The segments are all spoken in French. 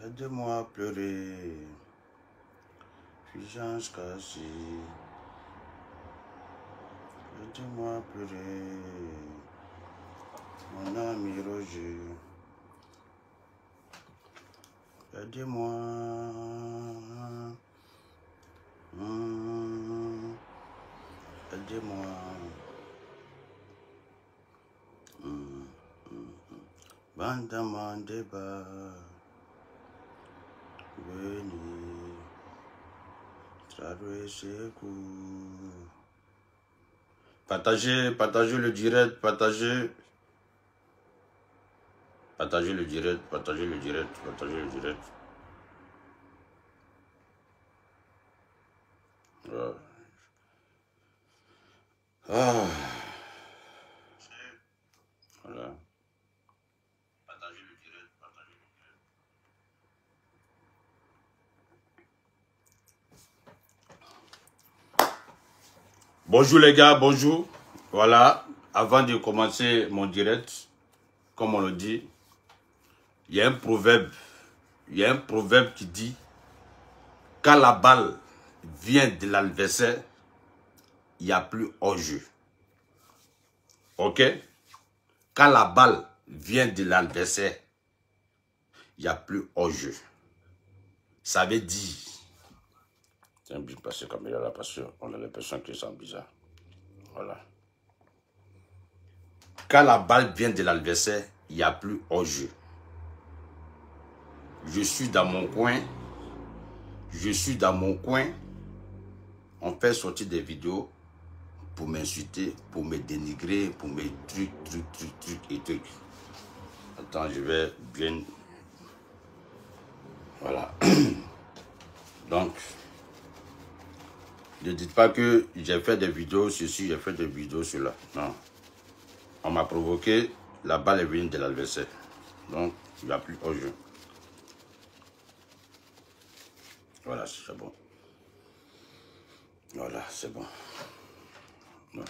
Aide-moi à pleurer. Puissance cassée. Aide-moi à pleurer. Mon ami Roger. Aide-moi. Aide-moi. Bandaman débat. Venez. Traverser coup. Partagez le direct, partagez le direct, partagez le direct. Ouais. Ah. Voilà. Partagez le direct, Bonjour les gars, bonjour. Voilà, avant de commencer mon direct, comme on le dit, il y a un proverbe qui dit, quand la balle vient de l'adversaire, il n'y a plus hors-jeu. Ok? Quand la balle vient de l'adversaire, il n'y a plus hors-jeu. Ça veut dire... C'est un but passé comme il a la passion. On a l'impression que c'est bizarre. Voilà. Quand la balle vient de l'adversaire, il n'y a plus hors-jeu. Je suis dans mon coin. On fait sortir des vidéos pour m'insulter, pour me dénigrer, pour me trucs. Attends, je vais bien... Voilà. Donc, ne dites pas que j'ai fait des vidéos ceci, j'ai fait des vidéos cela. Non. On m'a provoqué, la balle est venue de l'adversaire. Donc, il n'y a plus hors-jeu. Voilà, c'est bon. Voilà, c'est bon. Ouais.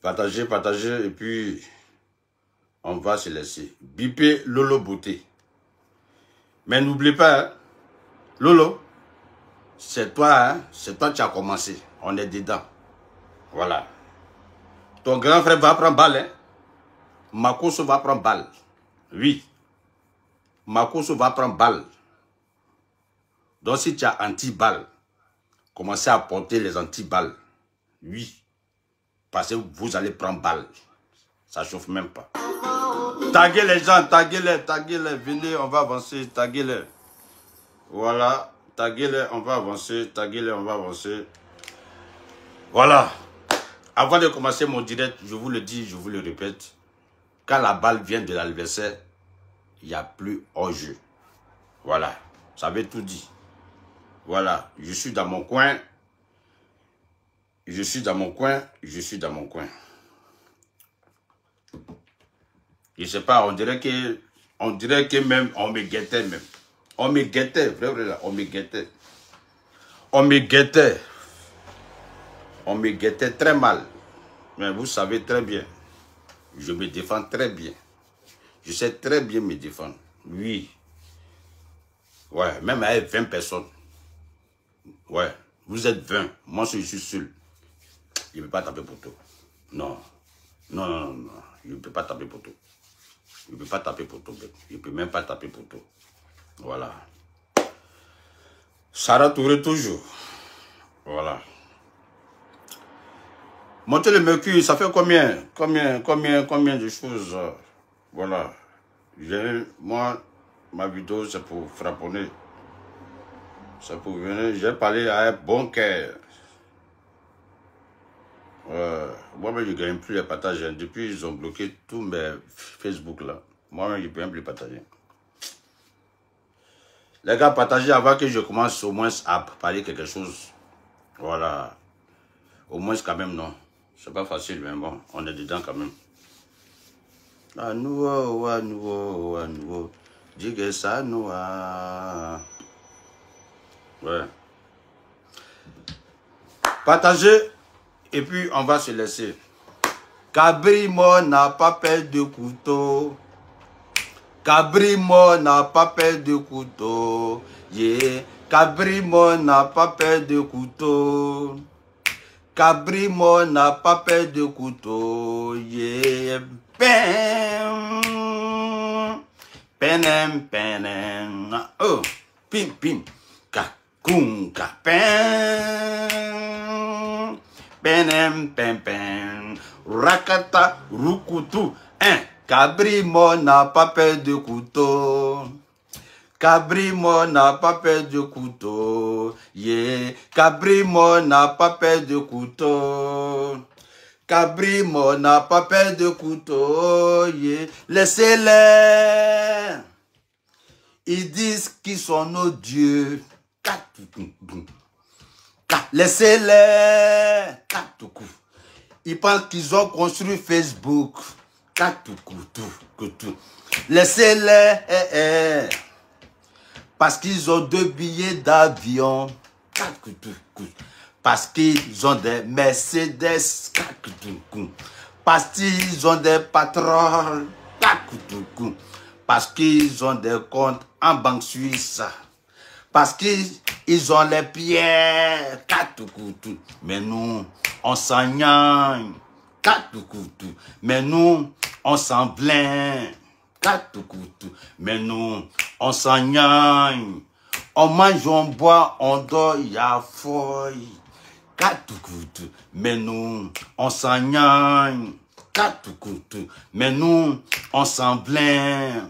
Partagez, et puis on va se laisser. Bipez Lolo Beauté. Mais n'oubliez pas, hein, Lolo, c'est toi qui as commencé. On est dedans. Voilà. Ton grand frère va prendre balle, hein. Makoso va prendre balle. Oui. Makoso va prendre balle. Donc si tu as anti-balle, commencez à porter les anti-balles. Oui. Parce que vous allez prendre balle. Ça chauffe même pas. Taguez les gens, taguez-les. Venez, on va avancer, taguez-les. Voilà. Taguez-les, on va avancer. Voilà. Avant de commencer mon direct, je vous le dis, je vous le répète. Quand la balle vient de l'adversaire, il n'y a plus hors-jeu. Voilà. Ça veut tout dire. Voilà. Je suis dans mon coin. Je suis dans mon coin. Je sais pas, on dirait que même, on me guettait même. On me guettait, vrai, là, on me guettait. On me guettait très mal. Mais vous savez très bien, je me défends très bien. Je sais très bien me défendre. Oui. Ouais, même avec 20 personnes. Ouais, vous êtes 20. Moi, je suis seul. Je ne peux pas taper pour tout. Non. Je ne peux pas taper pour tout. Je ne peux pas taper pour tout. Je ne peux même pas taper pour tout. Voilà. Sarah Touré toujours. Voilà. Monter le mercure, ça fait combien de choses? Voilà. Moi, ma vidéo, c'est pour frapponner. C'est pour venir. J'ai parlé à un bon cœur. Moi-même, je ne gagne plus les partages. Depuis, ils ont bloqué tous mes Facebook là. Moi-même, je ne peux même plus partager. Les gars, partagez avant que je commence au moins à parler quelque chose. Voilà. Au moins, quand même, non. C'est pas facile, mais bon, on est dedans quand même. À nouveau. Digue ça, nous. Ouais. Partagez. Et puis, on va se laisser. Cabrimo n'a pas peur de couteau. Cabrimo n'a pas peur de couteau. Yeah. Cabrimo n'a pas peur de couteau. Cabrimo n'a pas peur de couteau. Yeah. Penem, penem. Oh, pim, pim. Kakunka. Penem, pem, pem. Rakata, rukutu. Cabrimo n'a pas peur de couteau. Cabrimo n'a pas peur de couteau. Yeah. Cabrimo n'a pas peur de couteau. Cabrimo n'a pas peur de couteau. Yeah. Laissez-les. Ils disent qu'ils sont nos dieux. Laissez-les. Ils pensent qu'ils ont construit Facebook. Laissez-les. Parce qu'ils ont 2 billets d'avion. Parce qu'ils ont des Mercedes. Parce qu'ils ont des patrons. Parce qu'ils ont des comptes en banque suisse. Parce qu'ils ont les pierres. Mais nous, on s'engagne. Mais nous, on s'en plaint. Mais nous, on s'engagne. On mange, on boit, on dort, il y a feuille. Mais nous, on s'engagne. Mais nous, on s'en plaint.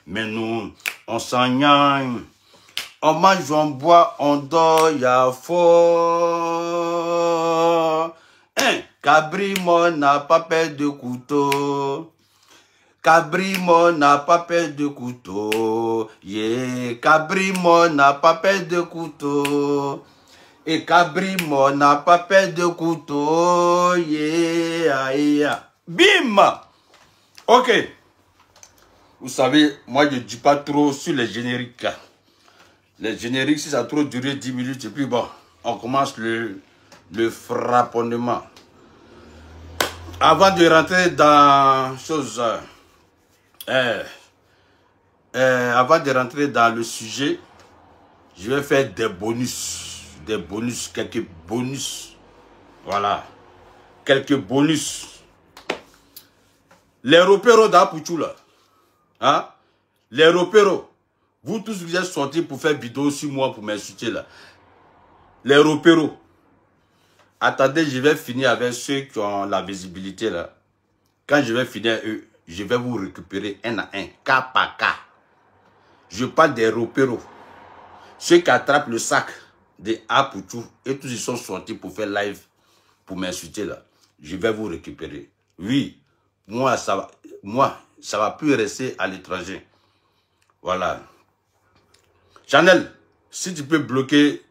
Mais nous, on s'engagne. On mange, on boit, on dort, il y a fort. Cabrimo n'a pas peur de couteau. Cabrimo n'a pas peur de couteau. Yeah. Cabrimo n'a pas peur de couteau. Et Cabrimo n'a pas peur de couteau. Yeah, yeah. Bim! Ok. Vous savez, moi je ne dis pas trop sur les génériques. Les génériques, si ça a trop duré 10 minutes, et puis bon, on commence le frapponnement. Avant de rentrer dans chose, avant de rentrer dans le sujet, je vais faire des bonus, quelques bonus. Voilà, quelques bonus. Les repéros d'Apouchou là, hein? Les repéros. Vous tous vous êtes sortis pour faire vidéo sur moi pour m'insulter là. Les repéros. Attendez, je vais finir avec ceux qui ont la visibilité là. Quand je vais finir eux, je vais vous récupérer un à un, cas par cas. Je parle des repéros. Ceux qui attrapent le sac de Apouchou et tous ils sont sortis pour faire live pour m'insulter là. Je vais vous récupérer. Oui, moi ça va plus rester à l'étranger. Voilà. Chanel, si tu peux bloquer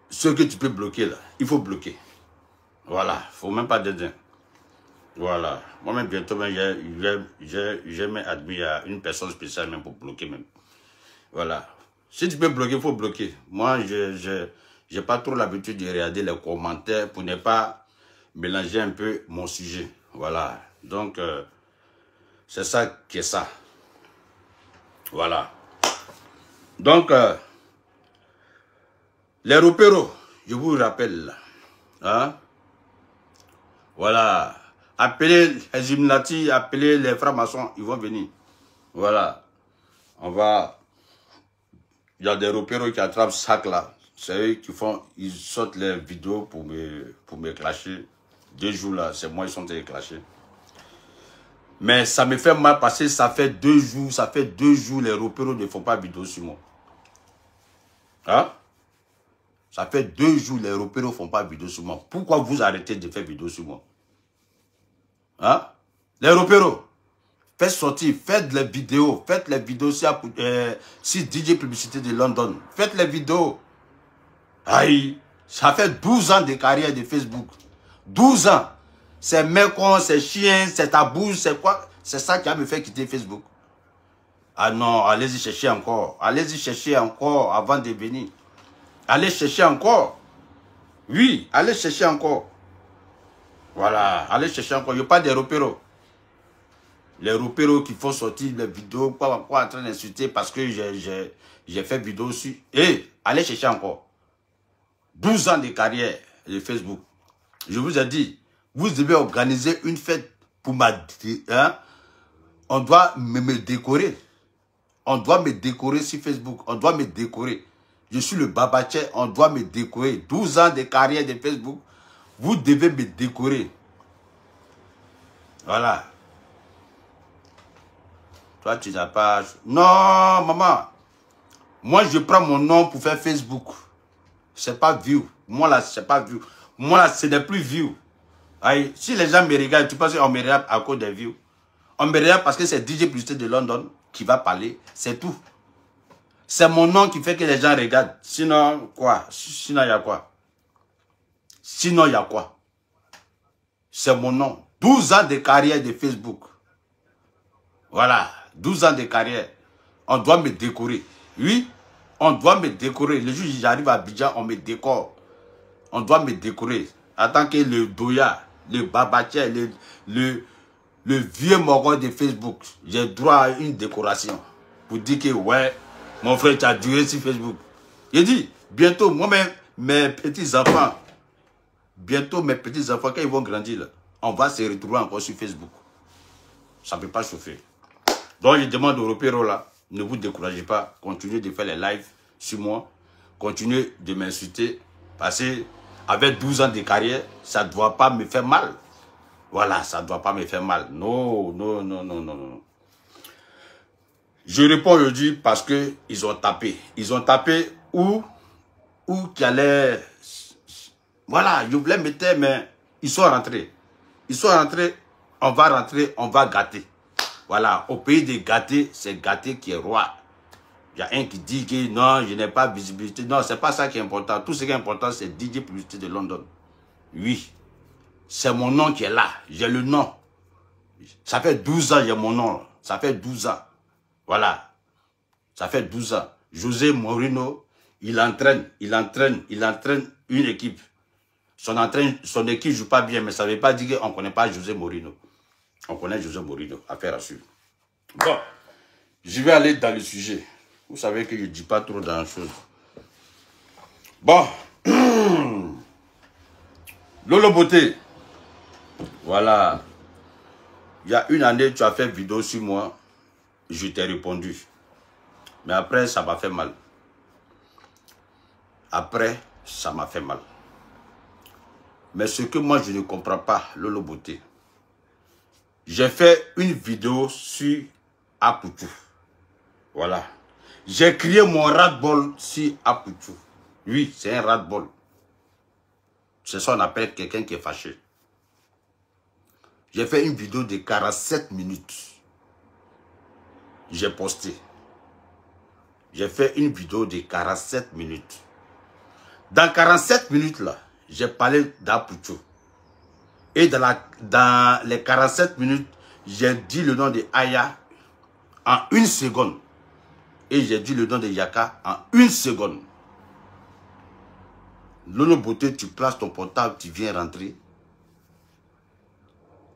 ce que tu peux bloquer là, il faut bloquer. Voilà, faut même pas d'aider. Voilà, moi-même bientôt, j'ai même admis à une personne spéciale même pour bloquer même. Voilà, si tu peux bloquer, il faut bloquer. Moi, j'ai pas trop l'habitude de regarder les commentaires pour ne pas mélanger un peu mon sujet. Voilà, donc c'est ça qui est ça. Voilà. Donc, les repéros, je vous rappelle, hein? Voilà, appelez les Illuminati, appelez les francs-maçons, ils vont venir. Voilà, on va, il y a des repéros qui attrapent ce sac là, c'est eux qui font, ils sortent les vidéos pour me clasher. 2 jours là, c'est moi, ils sont allés clasher. Mais ça me fait mal parce que ça fait 2 jours, les repéros ne font pas vidéo sur moi. Hein? Ça fait 2 jours, les repéros ne font pas vidéo sur moi. Pourquoi vous arrêtez de faire vidéo sur moi? Hein? Les repéros, faites sortir, faites les vidéos sur DJ Publicité de London. Faites les vidéos. Aïe, ça fait 12 ans de carrière de Facebook. 12 ans. C'est mécon, c'est chien, c'est tabou, c'est quoi? C'est ça qui a me fait quitter Facebook. Ah non, allez-y chercher encore. Allez-y chercher encore avant de venir. Allez chercher encore. Oui, allez chercher encore. Voilà, allez chercher encore. Il n'y a pas de repéros. Les repéros qui font sortir les vidéos, quoi, en train d'insulter parce que j'ai fait vidéo aussi. Et allez chercher encore. 12 ans de carrière de Facebook. Je vous ai dit, vous devez organiser une fête pour ma... Hein? On doit me décorer. On doit me décorer sur Facebook. On doit me décorer. Je suis le Babaché, on doit me décorer. 12 ans de carrière de Facebook. Vous devez me décorer. Voilà. Toi, tu n'as pas... Non, maman. Moi, je prends mon nom pour faire Facebook. C'est pas view. Moi, là, c'est pas view. Moi, là, ce n'est plus view. Aïe, si les gens me regardent, tu penses qu'on me regarde à cause des views? On me regarde parce que c'est DJ Publicité de London qui va parler. C'est tout. C'est mon nom qui fait que les gens regardent. Sinon, quoi? Sinon, il y a quoi? Sinon, il y a quoi? C'est mon nom. 12 ans de carrière de Facebook. Voilà. 12 ans de carrière. On doit me décorer. Oui, on doit me décorer. Le jour où j'arrive à Abidjan, on me décore. On doit me décorer. En tant que le Doya, le Babaché, le vieux moron de Facebook. J'ai droit à une décoration. Pour dire que, ouais, mon frère, tu as duré sur Facebook. J'ai dit, bientôt, moi-même, mes petits-enfants, quand ils vont grandir, là, on va se retrouver encore sur Facebook. Ça ne peut pas chauffer. Donc, je demande aux repéros là, ne vous découragez pas. Continuez de faire les lives sur moi. Continuez de m'insulter. Parce que, avec 12 ans de carrière, ça ne doit pas me faire mal. Voilà, ça ne doit pas me faire mal. Non, non, non, non, non, non. Je réponds aujourd'hui parce qu'ils ont tapé. Ils ont tapé où qu'il allait... Voilà, je voulais mettre, mais ils sont rentrés. Ils sont rentrés, on va rentrer, on va gâter. Voilà, au pays des gâtés, c'est gâté qui est roi. Il y a un qui dit que non, je n'ai pas de visibilité. Non, c'est pas ça qui est important. Tout ce qui est important, c'est DJ Publicité de London. Oui, c'est mon nom qui est là. J'ai le nom. Ça fait 12 ans, j'ai mon nom. Ça fait 12 ans. Voilà. Ça fait 12 ans. José Mourinho, il entraîne une équipe. Son équipe ne joue pas bien, mais ça ne veut pas dire qu'on ne connaît pas José Mourinho. On connaît José Mourinho, affaire à suivre. Bon, je vais aller dans le sujet. Vous savez que je ne dis pas trop dans la chose. Bon. Lolo Beauté. Voilà. Il y a une année, tu as fait une vidéo sur moi. Je t'ai répondu. Mais après, ça m'a fait mal. Après, ça m'a fait mal. Mais ce que moi, je ne comprends pas, Lolo Beauté. J'ai fait une vidéo sur Apoutou. Voilà. J'ai crié mon ras-bol sur Apoutou. Oui, c'est un ras-bol. C'est ça qu'on appelle quelqu'un qui est fâché. J'ai fait une vidéo de 47 minutes. J'ai posté. J'ai fait une vidéo de 47 minutes. Dans 47 minutes là, j'ai parlé d'Apoutou. Et dans les 47 minutes, j'ai dit le nom de Aya en 1 seconde. Et j'ai dit le nom de Yaka en 1 seconde. Lolo Beauté, tu places ton portable, tu viens rentrer.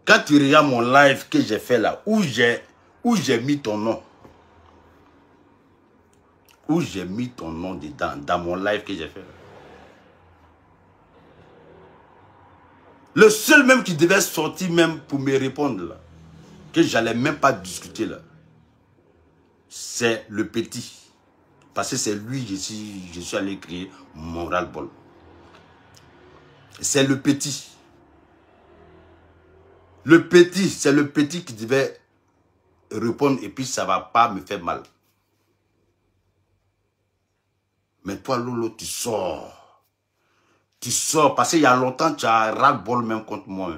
Quand tu regardes mon live que j'ai fait là, où j'ai mis ton nom. Où j'ai mis ton nom dedans, dans mon live que j'ai fait là. Le seul même qui devait sortir même pour me répondre là, que j'allais même pas discuter là, c'est le petit. Parce que c'est lui, je suis allé créer mon ras-le-bol. C'est le petit. Le petit, c'est le petit qui devait répondre et puis ça ne va pas me faire mal. Mais toi, Lolo, tu sors. Tu sors parce qu'il y a longtemps, tu as ras-le-bol même contre moi.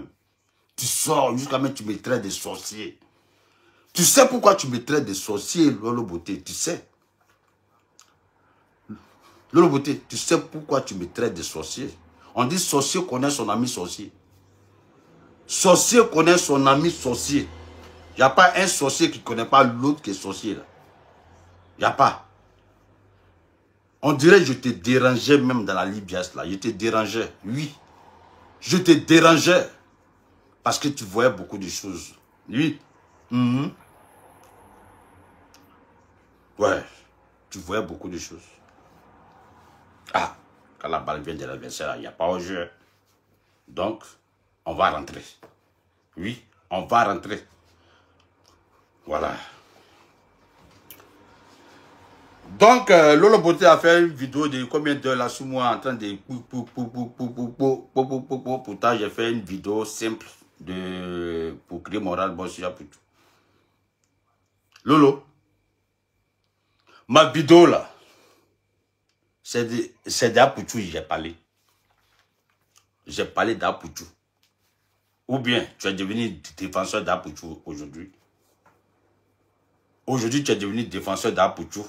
Tu sors jusqu'à même tu me traites de sorcier. Tu sais pourquoi tu me traites de sorcier, Lolo Beauté, tu sais. Lolo Beauté, tu sais pourquoi tu me traites de sorcier. On dit sorcier connaît son ami sorcier. Sorcier connaît son ami sorcier. Il n'y a pas un sorcier qui ne connaît pas l'autre qui est sorcier là. Il n'y a pas. On dirait que je te dérangeais même dans la Libias là. Je te dérangeais, oui. Je te dérangeais. Parce que tu voyais beaucoup de choses. Oui. Mhm. Ouais, tu voyais beaucoup de choses. Ah, quand la balle vient de l'adversaire, il n'y a pas au jeu. Donc, on va rentrer. Oui, on va rentrer. Voilà. Donc, Lolo Beauté a fait une vidéo de combien d'heures là sous moi en train de... Pourtant, j'ai fait une vidéo simple pour créer moral bon sur Poutou. Lolo, ma vidéo là, c'est d'Apoutou j'ai parlé. J'ai parlé d'Apoutou. Ou bien, tu es devenu défenseur d'Apoutou aujourd'hui. Aujourd'hui, tu es devenu défenseur d'Apoutou.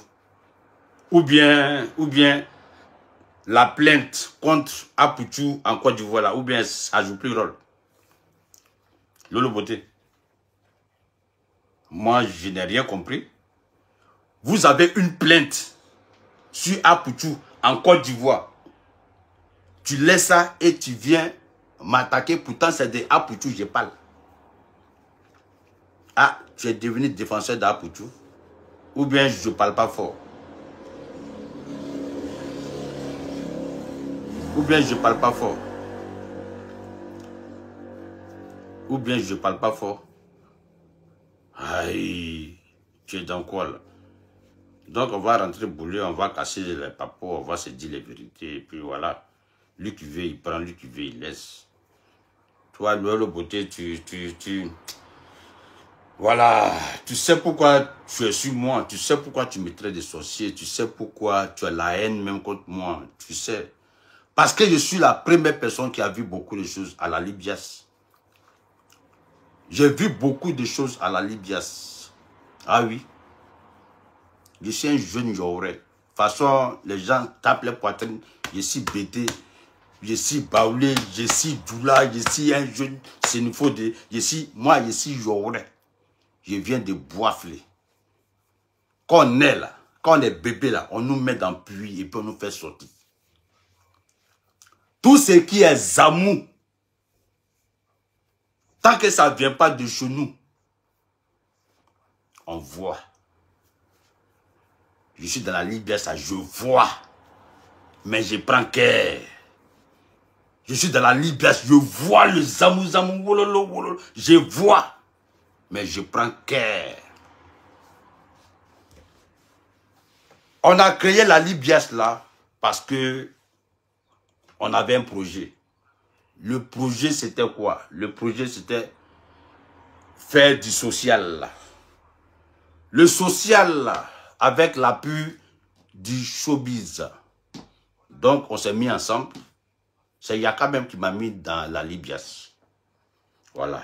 Ou bien, la plainte contre Apoutou en Côte d'Ivoire là, ou bien ça joue plus rôle. Lolo Beauté. Moi, je n'ai rien compris. Vous avez une plainte sur Apoutou en Côte d'Ivoire. Tu laisses ça et tu viens m'attaquer. Pourtant, c'est de Apoutou, je parle. Ah, tu es devenu défenseur d'Apoutou. Ou bien je ne parle pas fort. Ou bien je ne parle pas fort. Ou bien je ne parle pas fort. Aïe, tu es dans quoi là? Donc on va rentrer bouler, on va casser les papeaux, on va se dire les vérités. Et puis voilà. Lui qui veut, il prend, lui qui veut, il laisse. Toi, Lolo Beauté, voilà, tu sais pourquoi tu es sur moi, tu sais pourquoi tu me traites de sorcier, tu sais pourquoi tu as la haine même contre moi, tu sais. Parce que je suis la première personne qui a vu beaucoup de choses à la Libias. J'ai vu beaucoup de choses à la Libias. Ah oui. Je suis un jeune Yoré. De toute façon, les gens tapent les poitrines, je suis bêté, je suis baoulé, je suis doula, je suis un jeune sénéphode, moi je suis Yoré. Je viens de Boisflé. Quand on est là, quand on est bébé là, on nous met dans le puits et puis on nous fait sortir. Tout ce qui est zamou, tant que ça ne vient pas de chez nous, on voit. Je suis dans la Libye, ça je vois. Mais je prends care. Je suis dans la Libye, je vois le zamou, wololo, wololo. Je vois. Mais je prends care. On a créé la Libias là parce que on avait un projet. Le projet c'était quoi? Le projet c'était faire du social là. Le social là, avec l'appui du showbiz. Donc on s'est mis ensemble. C'est Yaka même qui m'a mis dans la Libias. Voilà.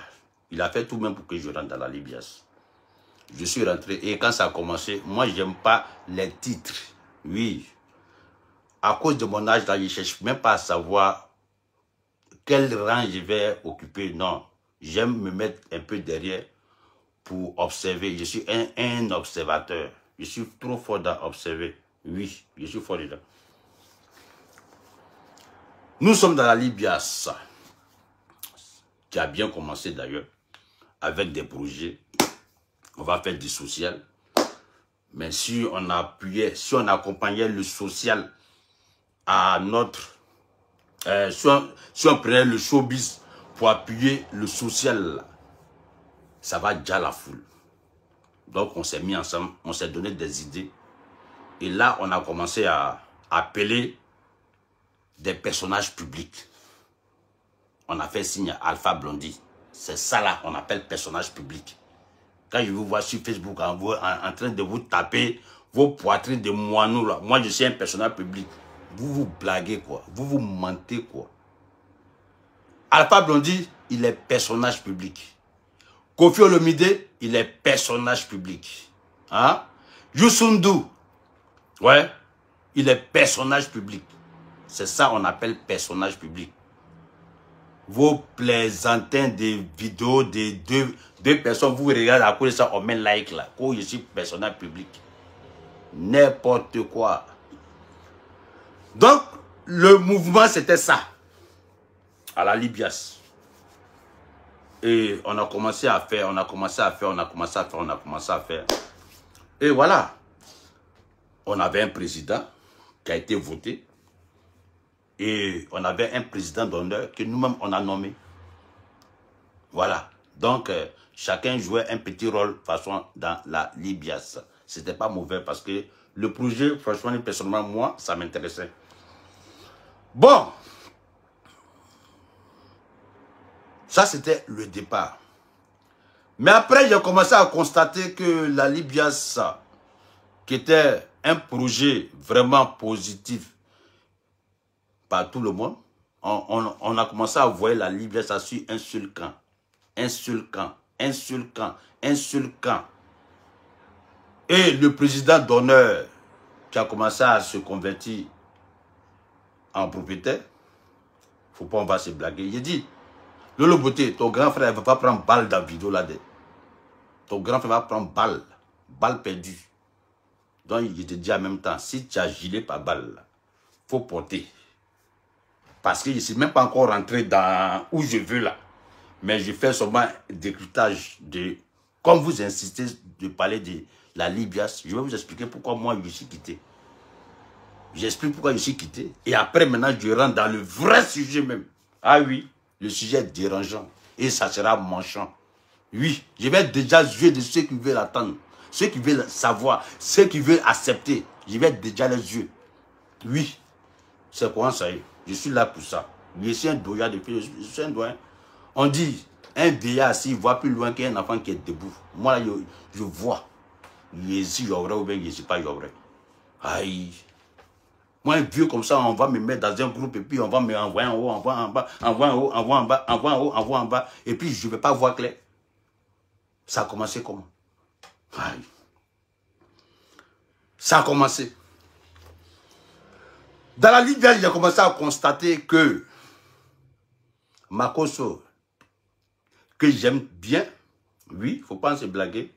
Il a fait tout même pour que je rentre dans la Libias. Je suis rentré et quand ça a commencé, moi j'aime pas les titres. Oui. À cause de mon âge là, je ne cherche même pas à savoir quel rang je vais occuper. Non. J'aime me mettre un peu derrière pour observer. Je suis un observateur. Je suis trop fort d'observer. Oui, je suis fort dedans. Nous sommes dans la Libias, qui a bien commencé d'ailleurs, avec des projets. On va faire du social. Mais si on appuyait, si on accompagnait le social à notre... si on prenait le showbiz pour appuyer le social, ça va déjà la foule. Donc on s'est mis ensemble, on s'est donné des idées. Et là, on a commencé à appeler des personnages publics. On a fait signe à Alpha Blondie. C'est ça là qu'on appelle personnage public. Quand je vous vois sur Facebook en train de vous taper vos poitrines de moineaux là, moi je suis un personnage public. Vous vous blaguez quoi, vous vous mentez quoi. Alpha Blondie, il est personnage public. Kofi Olomide, il est personnage public. Hein? Youssou N'Dour, ouais, il est personnage public. C'est ça qu'on appelle personnage public. Vos plaisantins des vidéos de deux personnes, vous regardez à cause de ça, on met like là. Quand je suis personnage public. N'importe quoi. Donc, le mouvement, c'était ça. À la Libias. Et on a commencé à faire, Et voilà. On avait un président qui a été voté. Et on avait un président d'honneur que nous-mêmes, on a nommé. Voilà. Donc, chacun jouait un petit rôle, de façon, dans la Libias. C'était pas mauvais parce que le projet, franchement, personnellement, moi, ça m'intéressait. Bon. Ça, c'était le départ. Mais après, j'ai commencé à constater que la Libias, qui était un projet vraiment positif par tout le monde, on a commencé à voir la Libias sur un seul camp. Un seul camp, un seul camp, un seul camp. Et le président d'honneur qui a commencé à se convertir en propriétaire, faut pas, on va se blaguer. Il dit, Lolo Beauté, ton grand frère ne va pas prendre balle dans la vidéo là. Ton grand frère va prendre balle perdue. Donc il te dit en même temps, si tu as gilet par balle, il faut porter. Parce que je ne suis même pas encore rentré dans où je veux là. Mais je fais seulement un décryptage de... Comme vous insistez de parler de la Libias, je vais vous expliquer pourquoi moi je suis quitté. J'explique pourquoi je suis quitté. Et après maintenant je rentre dans le vrai sujet même. Ah oui, le sujet est dérangeant. Et ça sera manchant. Oui, je vais déjà jouer de ceux qui veulent attendre. Ceux qui veulent savoir. Ceux qui veulent accepter. Je vais déjà les yeux. Oui, c'est quoi ça y est. Je suis là pour ça. Je suis un doyen de filles. Je suis un doyen. On dit, un vieillard assis, il voit plus loin qu'un enfant qui est debout. Moi, là, je vois. Je suis vrai ou bien je ne suis pas vrai. Aïe. Moi, un vieux comme ça, on va me mettre dans un groupe et puis on va me envoyer en haut, envoyer en bas, envoyer en haut, envoyer en bas, envoyer en haut, envoyer en bas. Et puis, je ne vais pas voir clair. Ça a commencé comment? Aïe. Ça a commencé. Dans la Libye, j'ai commencé à constater que Makosso, que j'aime bien, oui, il ne faut pas se blaguer,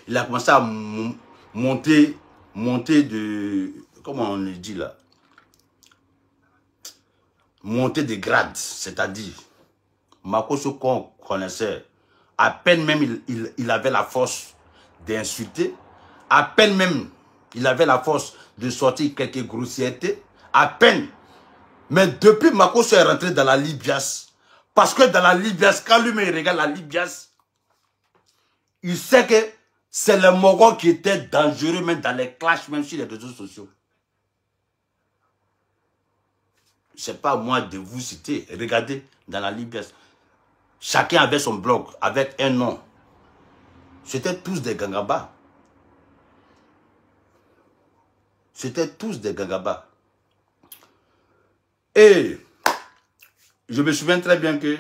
il a commencé à monter de, comment on le dit là, monter de grade, c'est-à-dire, Makosso qu'on connaissait, à peine même il avait la force d'insulter, à peine même il avait la force de sortir quelques grossièretés, à peine. Mais depuis Makosso est rentré dans la Libias, parce que dans la Libias, quand lui-même regarde la Libias, il sait que c'est le Mogol qui était dangereux même dans les clashs, même sur les réseaux sociaux. Ce n'est pas moi de vous citer. Regardez dans la Libias. Chacun avait son blog avec un nom. C'était tous des gangabas. C'était tous des gangabas. Et je me souviens très bien que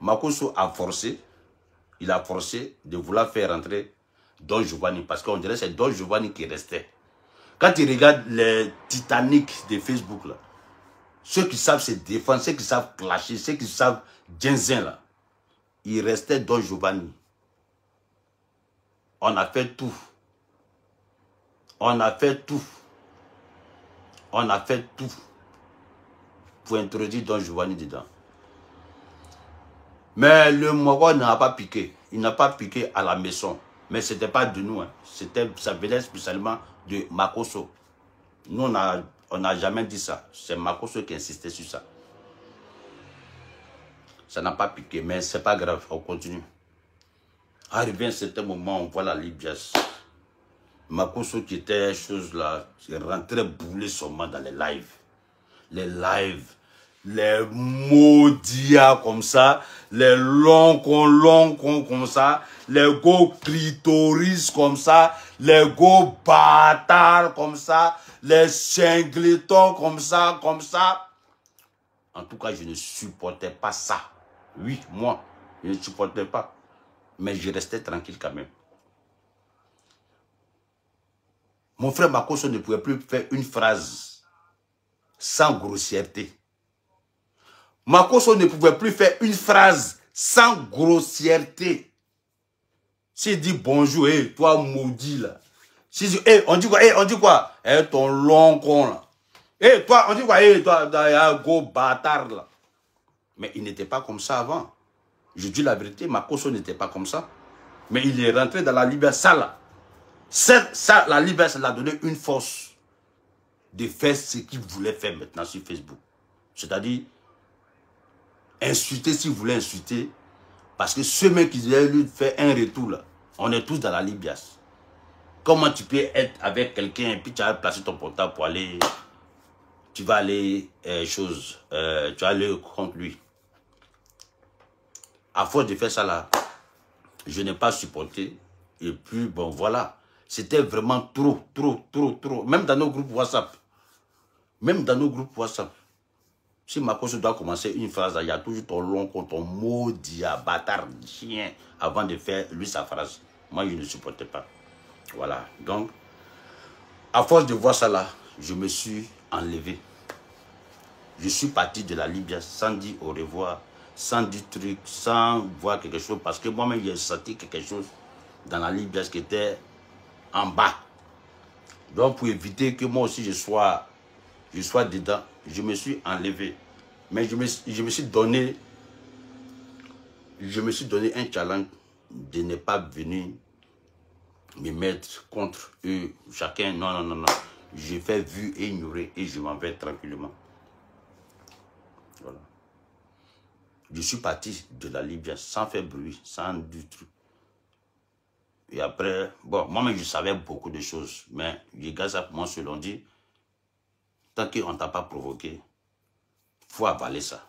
Makosso a forcé, il a forcé de vouloir faire rentrer Don Giovanni, parce qu'on dirait que c'est Don Giovanni qui restait. Quand tu regardes les Titanic de Facebook, là, ceux qui savent se défendre, ceux qui savent clasher, ceux qui savent Djenzin, là, il restait Don Giovanni. On a fait tout. On a fait tout. On a fait tout pour introduire Don Giovanni dedans. Mais le Mogol n'a pas piqué. Il n'a pas piqué à la maison. Mais ce n'était pas de nous. Hein. Ça venait spécialement de Makosso. Nous, on n'a jamais dit ça. C'est Makosso qui insistait sur ça. Ça n'a pas piqué, mais ce n'est pas grave. On continue. Arrivé à un certain moment, on voit la Libias. Makosso qui était chose là, il rentrait bouler seulement dans les lives. Les lives. Les maudits comme ça, les longs comme ça, les gros clitoris comme ça, les gros bâtards comme ça, les singletons comme ça. En tout cas, je ne supportais pas ça. Oui, moi, je ne supportais pas. Mais je restais tranquille quand même. Mon frère Makosso ne pouvait plus faire une phrase sans grossièreté. Makosso ne pouvait plus faire une phrase sans grossièreté. S'il dit bonjour, hey, toi maudit là. S'il dit, hey, on dit quoi? Hey, on dit quoi? Hey, ton long con là. Hey, toi, on dit quoi? Hey, toi, gros bâtard là. Mais il n'était pas comme ça avant. Je dis la vérité, Makosso n'était pas comme ça. Mais il est rentré dans la liberté. Ça, là. Ça, la liberté, ça l'a donné une force de faire ce qu'il voulait faire maintenant sur Facebook. C'est-à-dire, insulter s'il voulait insulter. Parce que ceux mêmes qui avaient lui faire un retour, là, on est tous dans la libias. Comment tu peux être avec quelqu'un et puis tu vas placer ton portable pour aller... Tu vas aller... tu vas aller contre lui. À force de faire ça là, je n'ai pas supporté. Et puis, bon, voilà. C'était vraiment trop. Même dans nos groupes WhatsApp. Si Makosso doit commencer une phrase, il y a toujours ton long, ton maudit, bâtard, chien, avant de faire lui sa phrase. Moi, je ne supportais pas. Voilà. Donc, à force de voir ça là, je me suis enlevé. Je suis parti de la Libye sans dire au revoir, sans dire truc, sans voir quelque chose. Parce que moi-même, j'ai senti quelque chose dans la Libye qui était en bas. Donc, pour éviter que moi aussi je sois dedans, je me suis enlevé. Mais je me suis donné un challenge de ne pas venir me mettre contre eux. Chacun, non. Je fais vu et ignorer et je m'en vais tranquillement. Voilà. Je suis parti de la Libye sans faire bruit, sans du truc. Et après, bon, moi-même je savais beaucoup de choses, mais les gars, ça pour moi, se l'ont dit, tant qu'on ne t'a pas provoqué, il faut avaler ça.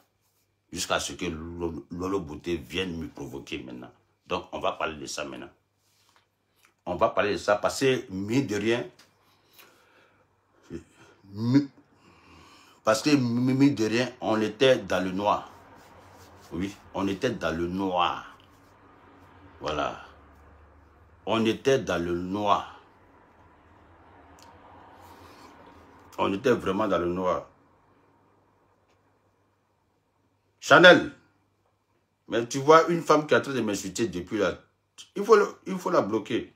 Jusqu'à ce que Lolo Bouté vienne me provoquer maintenant. Donc, on va parler de ça maintenant. On va parler de ça parce que, mine de rien, on était dans le noir. Oui, on était dans le noir. Voilà. On était dans le noir. On était vraiment dans le noir. Chanel, mais tu vois une femme qui est en train de m'insulter depuis là, il faut la bloquer.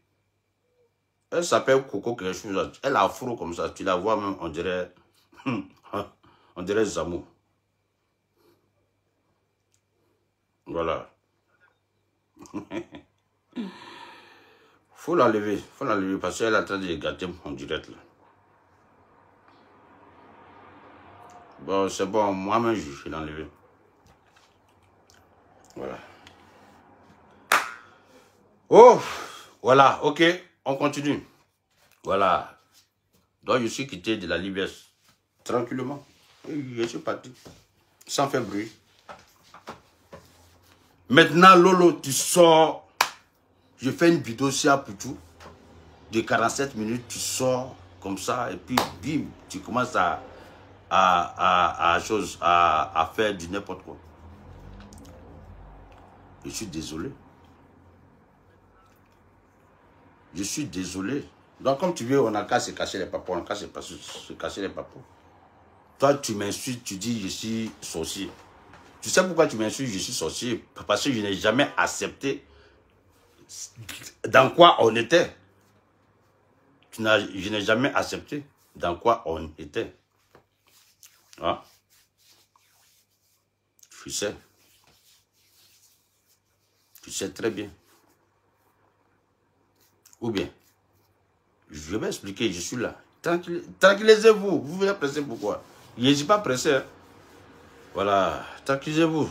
Elle s'appelle Coco quelque chose. Elle a afro comme ça. Tu la vois même, on dirait Zamou. Voilà. Faut l'enlever parce qu'elle est en train de gâter mon direct là. Bon, c'est bon, moi-même je vais l'enlever. Voilà. Oh, voilà, ok, on continue. Voilà. Donc je suis quitté de la Libye tranquillement. Je suis parti. Sans faire bruit. Maintenant, Lolo, tu sors. Je fais une vidéo sur Poutou de 47 minutes. Tu sors comme ça et puis bim, tu commences à faire du n'importe quoi. Je suis désolé. Je suis désolé. Donc, comme tu veux, on n'a qu'à se cacher les papous. On n'a qu'à se cacher les papous. Toi, tu m'insultes, tu dis je suis sorcier. Tu sais pourquoi tu m'insultes, je suis sorcier? Parce que je n'ai jamais accepté dans quoi on était. Je n'ai jamais accepté dans quoi on était. Hein? Tu sais. Tu sais très bien. Ou bien, je vais expliquer, je suis là. Tranquillisez-vous. Vous voulez presser pourquoi? Je ne suis pas pressé. Hein? Voilà. Tranquillisez-vous.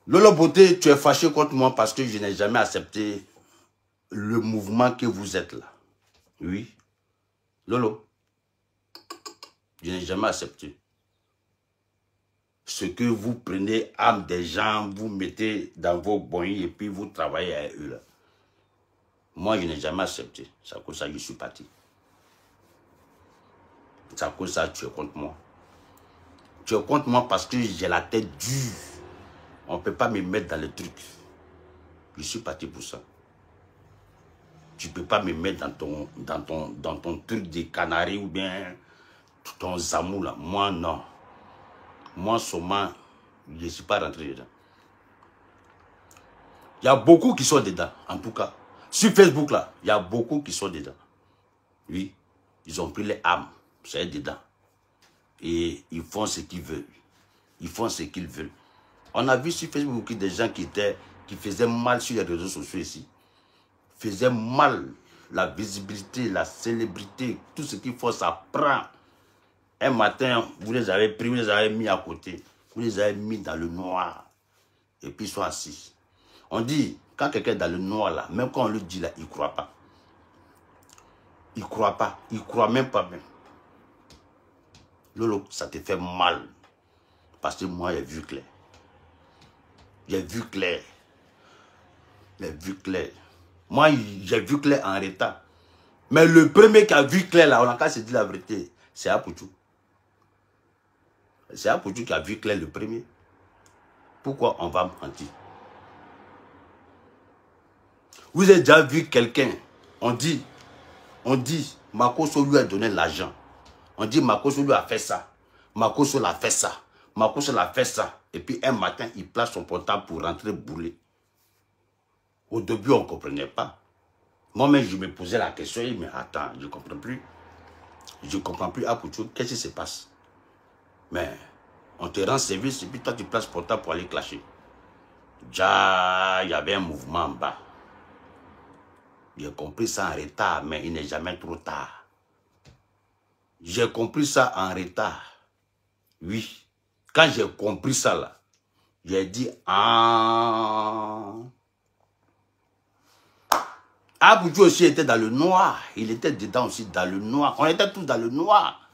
Lolo Bouté, tu es fâché contre moi parce que je n'ai jamais accepté le mouvement que vous êtes là. Oui. Lolo, je n'ai jamais accepté. Ce que vous prenez âme des gens, vous mettez dans vos boignes et puis vous travaillez avec eux là. Moi, je n'ai jamais accepté. C'est à cause de ça que je suis parti. C'est à cause de ça que tu es contre moi. Tu es contre moi parce que j'ai la tête dure. On ne peut pas me mettre dans le truc. Je suis parti pour ça. Tu ne peux pas me mettre dans ton truc de canaries ou bien ton zamou là. Moi, non. Moi, seulement, je ne suis pas rentré dedans. Il y a beaucoup qui sont dedans, en tout cas. Sur Facebook, là, il y a beaucoup qui sont dedans. Oui, ils ont pris les âmes, c'est dedans. Et ils font ce qu'ils veulent. Ils font ce qu'ils veulent. On a vu sur Facebook des gens qui faisaient mal sur les réseaux sociaux ici. Faisaient mal la visibilité, la célébrité, tout ce qu'il faut, ça prend. Un matin, vous les avez pris, vous les avez mis à côté. Vous les avez mis dans le noir. Et puis ils sont assis. On dit, quand quelqu'un est dans le noir là, même quand on le dit là, il ne croit pas. Il ne croit pas. Il ne croit même pas même. Lolo, ça te fait mal. Parce que moi, j'ai vu clair. J'ai vu clair. J'ai vu clair. Moi, j'ai vu clair en retard. Mais le premier qui a vu clair là, on a qu'à se dire la vérité, c'est Apoutou. C'est Apoutou qui a vu clair le premier. Pourquoi on va mentir? Vous avez déjà vu quelqu'un, on dit, Makoso lui a donné l'argent. On dit, Makoso lui a fait ça. Makoso l'a fait ça. Makoso l'a fait ça. Et puis un matin, il place son portable pour rentrer bouler. Au début, on ne comprenait pas. Moi-même, je me posais la question, mais attends, je ne comprends plus. Je ne comprends plus, Apoutou, qu'est-ce qui se passe? Mais on te rend service et puis toi, tu places le portable pour aller clasher. Déjà, il y avait un mouvement en bas. J'ai compris ça en retard, mais il n'est jamais trop tard. J'ai compris ça en retard. Oui. Quand j'ai compris ça là, j'ai dit, ah... Apoutou aussi était dans le noir. Il était dedans aussi dans le noir. On était tous dans le noir.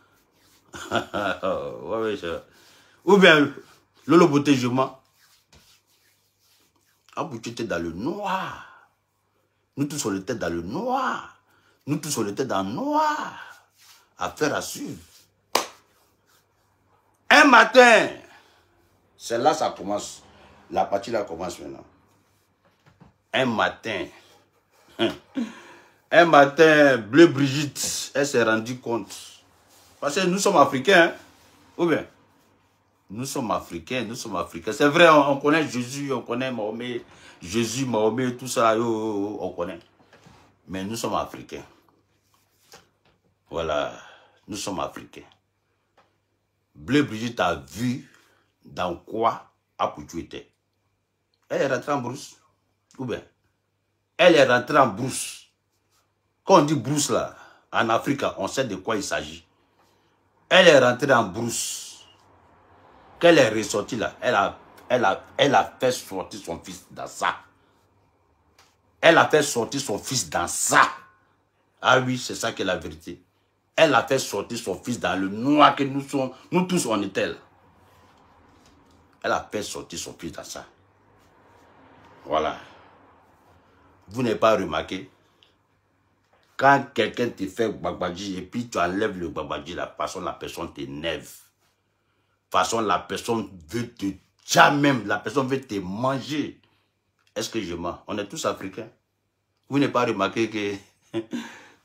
Ou bien, Lolo Beauté, je mens. Apoutou était dans le noir. Nous tous, on était dans le noir. Nous tous, on était dans le noir. Affaire à suivre. Un matin, c'est là que ça commence. La partie là commence maintenant. Un matin, Bleu Brigitte, elle s'est rendue compte. Parce que nous sommes africains. Hein? Ou bien, nous sommes africains. C'est vrai, on connaît Jésus, on connaît Mahomet. Jésus, Mahomet, tout ça, on connaît. Mais nous sommes africains. Voilà, nous sommes africains. Bleu Brigitte a vu dans quoi Apoutou était. Elle est rentrée en brousse. Ou bien, elle est rentrée en brousse. Quand on dit brousse là, en Afrique, on sait de quoi il s'agit. Elle est rentrée en brousse. Quand elle est ressortie là, elle a fait sortir son fils dans ça. Elle a fait sortir son fils dans ça. Ah oui, c'est ça qui est la vérité. Elle a fait sortir son fils dans le noir que nous tous on était là. Elle a fait sortir son fils dans ça. Voilà. Vous n'avez pas remarqué? Quand quelqu'un te fait babadji et puis tu enlèves le babadji, la personne t'énerve. Façon, la personne veut te jamais, la personne veut te manger. Est-ce que je mens? On est tous africains. Vous n'avez pas remarqué que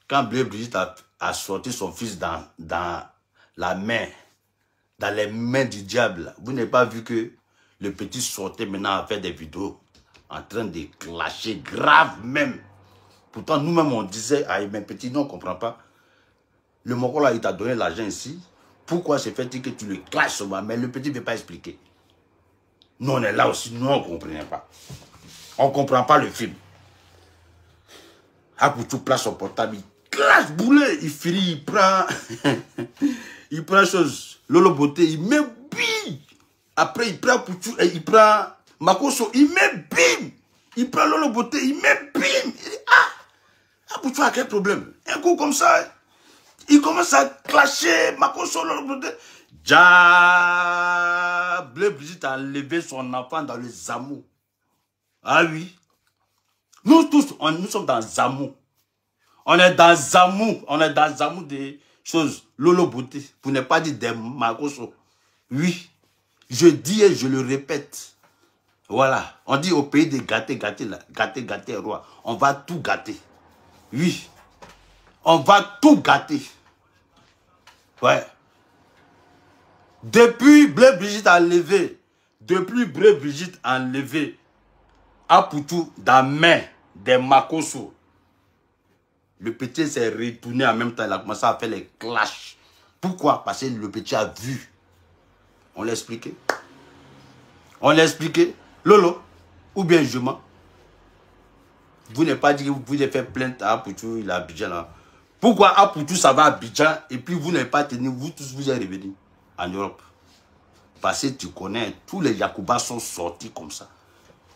quand Bleu Brigitte a sorti son fils dans la main, dans les mains du diable, vous n'avez pas vu que le petit sortait maintenant à faire des vidéos en train de clasher grave même. Pourtant, nous-mêmes, on disait, ah, mais petit, non, on ne comprend pas. Le Moko là, il t'a donné l'argent ici. Pourquoi c'est fait-il que tu le clashes sur moi? Mais le petit ne veut pas expliquer. Nous, on est là aussi, nous, on ne comprenait pas. On ne comprend pas le film. Apoutou place son portable, il clash boulet, il finit, il prend, il prend chose, Lolo Beauté, il met bim. Après, il prend Apoutou, il prend Makoso, il met bim. Il prend Lolo Beauté, il met bim. Il dit, ah, Apoutou a quel problème? Un coup comme ça, il commence à clasher Makoso, Lolo Beauté. Ja, Bleu Brigitte a enlevé son enfant dans le Zamou. Ah oui. Nous tous, nous sommes dans Zamou. On est dans Zamou. On est dans Zamou des choses. Lolo Beauté. Vous n'avez pas dit des Makoso. Oui. Je dis et je le répète. Voilà. On dit au pays des gâtés, gâtés là. Gâtés, gâtés, roi. On va tout gâter. Oui. On va tout gâter. Ouais. Depuis Bleu Brigitte a levé. Depuis Bleu Brigitte a levé. Apoutou dans main des Makoso. Le petit s'est retourné en même temps. Il a commencé à faire les clashs. Pourquoi? Parce que le petit a vu. On l'a expliqué. On l'a expliqué. Lolo, ou bien je mens. Vous n'avez pas dit que vous pouvez faire plainte à Apoutou, il est à Abidjan là. Pourquoi Apoutou ça va à Abidjan et puis vous n'avez pas tenu, vous tous vous êtes revenus en Europe? Parce que tu connais, tous les Yakoubas sont sortis comme ça.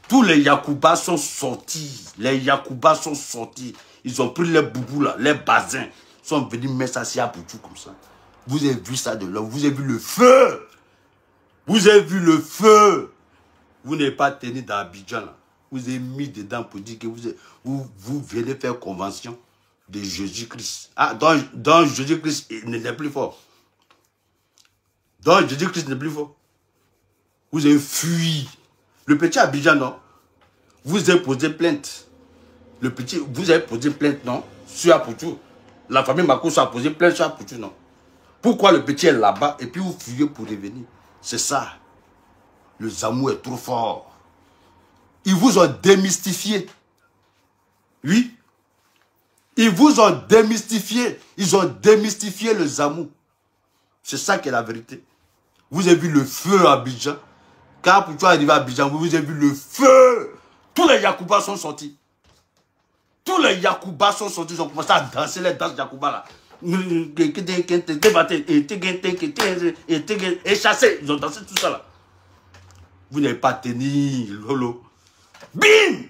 Tous les Yakoubas sont sortis. Les Yakoubas sont sortis. Ils ont pris les boubous là, les bazins. Ils sont venus mettre ça sur Apoutou comme ça. Vous avez vu ça de là, vous avez vu le feu. Vous avez vu le feu. Vous n'avez pas tenu dans Abidjan là. Vous avez mis dedans pour dire que vous venez faire convention de Jésus-Christ. Ah, donc Jésus-Christ n'est plus fort. Donc Jésus-Christ n'est plus fort. Vous avez fui. Le petit Abidjan, non? Vous avez posé plainte. Le petit, vous avez posé plainte, non? Sur Apoutou. La famille Makosso a posé plainte sur Apoutou, non? Pourquoi le petit est là-bas et puis vous fuyez pour revenir? C'est ça. Le Zamou est trop fort. Ils vous ont démystifié. Oui. Ils vous ont démystifié. Ils ont démystifié le Zamou. C'est ça qui est la vérité. Vous avez vu le feu à Abidjan. Quand Apoutou est arrivé à Abidjan, vous avez vu le feu. Tous les Yakoubas sont sortis. Tous les Yakoubas sont sortis. Ils ont commencé à danser les danses Yakoubas là. Et chasser. Ils ont dansé tout ça là. Vous n'avez pas tenu, Lolo. Bim!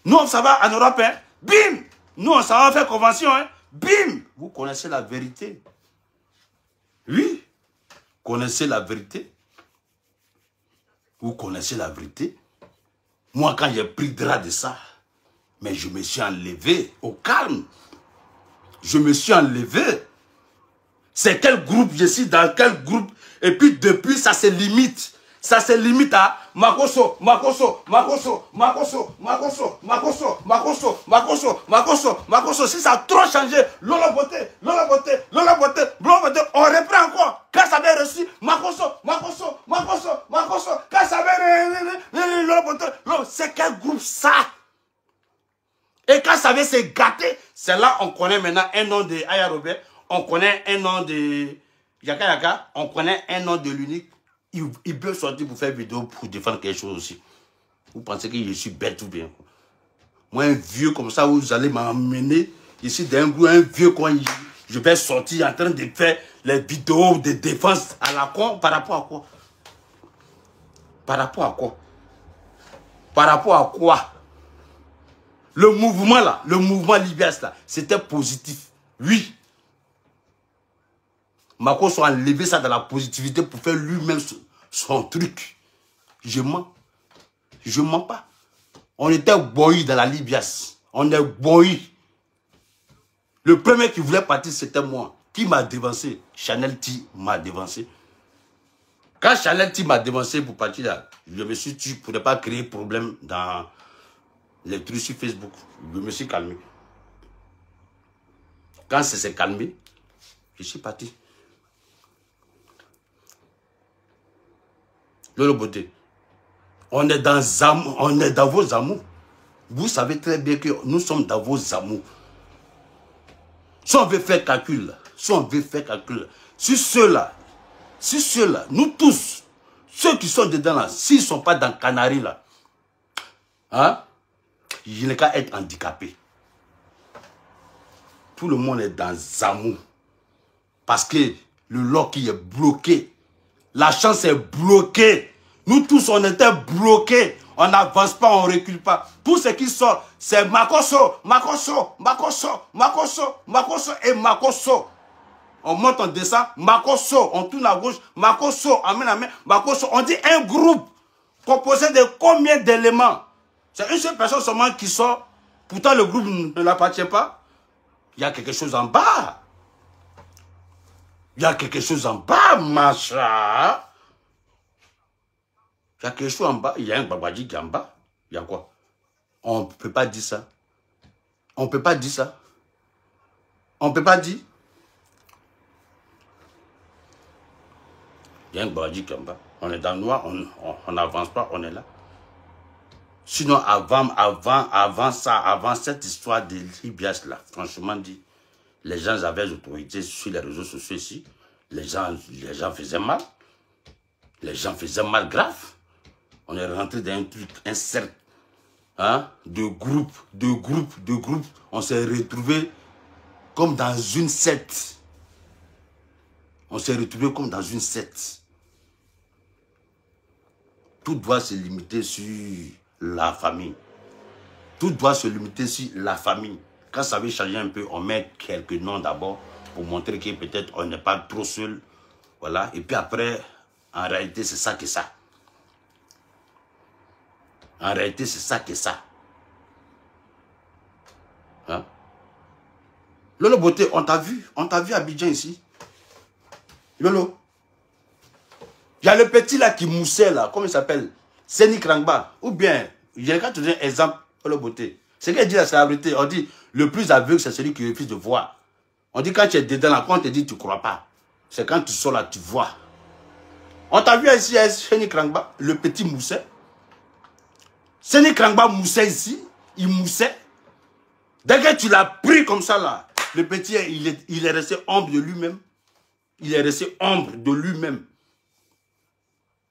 Nous, ça va en Europe, hein? Bim! Nous, ça va faire convention, hein? Bim! Vous connaissez la vérité. Oui. Connaissez la vérité. Vous connaissez la vérité. Moi, quand j'ai pris drap de ça, mais je me suis enlevé au calme. Je me suis enlevé. C'est quel groupe je suis, dans quel groupe. Et puis depuis, ça se limite. Ça se limite à Makosso, Makosso, Makosso, Makosso, Makosso, Makosso, Makosso, Makosso, Makosso, Makosso. Si ça a trop changé, Lolo Beauté, Lolo Beauté, Lolo Beauté, Lolo Beauté, on reprend encore. Quand ça avait reçu, Makosso, Makosso, Makosso, Makosso, quand ça avait Lolo Beauté, c'est quel groupe ça? Et quand ça avait se gâter, c'est là on connaît maintenant un nom de Aya Robert, on connaît un nom de Yaka Yaka, on connaît un nom de l'unique. Il peut sortir pour faire vidéo pour défendre quelque chose aussi. Vous pensez que je suis bête ou bien? Moi, un vieux comme ça, vous allez m'emmener ici d'un groupe, un vieux quand je vais sortir en train de faire les vidéos de défense à la con. Par rapport à quoi? Par rapport à quoi? Par rapport à quoi? Le mouvement là, le mouvement Libias là, c'était positif. Oui. Makosso a enlevé ça dans la positivité pour faire lui-même son truc. Je mens. Je mens pas. On était boyus dans la Libias. On est boyus. Le premier qui voulait partir, c'était moi. Qui m'a devancé? Chanel T m'a devancé. Quand Chanel T m'a devancé pour partir là, je me suis dit pour ne pas créer problème dans les trucs sur Facebook. Je me suis calmé. Quand ça s'est calmé, je suis parti. Lolo Beauté, on est dans vos amours. Vous savez très bien que nous sommes dans vos amours. Si on veut faire calcul, si ceux-là, nous tous, ceux qui sont dedans là, s'ils ne sont pas dans Canary là, hein, il n'est qu'à être handicapé. Tout le monde est dans amour. Parce que le lock est bloqué. La chance est bloquée. Nous tous, on était bloqués. On n'avance pas, on ne recule pas. Tout ce qui sort, c'est Makosso, Makosso, Makosso, Makosso, Makosso et Makosso. On monte, on descend, Makosso, on tourne à gauche, Makosso, amène à main, Makosso. On dit un groupe composé de combien d'éléments? C'est une seule personne seulement qui sort. Pourtant, le groupe ne l'appartient pas. Il y a quelque chose en bas. Il y a quelque chose en bas, macha. Il y a quelque chose en bas. Il y a un babadji qui est en bas. Il y a quoi? On ne peut pas dire ça. On ne peut pas dire ça. On ne peut pas dire. Il y a un babadji qui est en bas. On est dans le noir, on n'avance pas, on est là. Sinon, avant ça, avant cette histoire de Libias là, franchement dit, les gens avaient l'autorité sur les réseaux sociaux ici. Les gens faisaient mal. Les gens faisaient mal grave. On est rentré dans un truc, un cercle, hein, de groupes. On s'est retrouvés comme dans une secte. On s'est retrouvés comme dans une secte. Tout doit se limiter sur la famille. Tout doit se limiter sur la famille. Quand ça veut changer un peu, on met quelques noms d'abord pour montrer que peut-être on n'est pas trop seul. Voilà. Et puis après, en réalité, c'est ça que ça. En réalité, c'est ça que ça. Hein? Lolo Beauté, on t'a vu à Abidjan ici. Lolo. Il y a le petit là qui moussait là, comment il s'appelle? Seni Krangba. Ou bien, je vais te donner un exemple, Lolo Beauté. C'est qu'elle dit la célébrité, on dit le plus aveugle, c'est celui qui refuse de voir. On dit quand tu es dedans là, quand on te dit tu ne crois pas. C'est quand tu sors là, tu vois. On t'a vu ici, Seni Krangba, le petit mousset. Seni Krangba moussait ici, il moussait. Dès que tu l'as pris comme ça là, le petit, il est resté ombre de lui-même. Il est resté ombre de lui-même.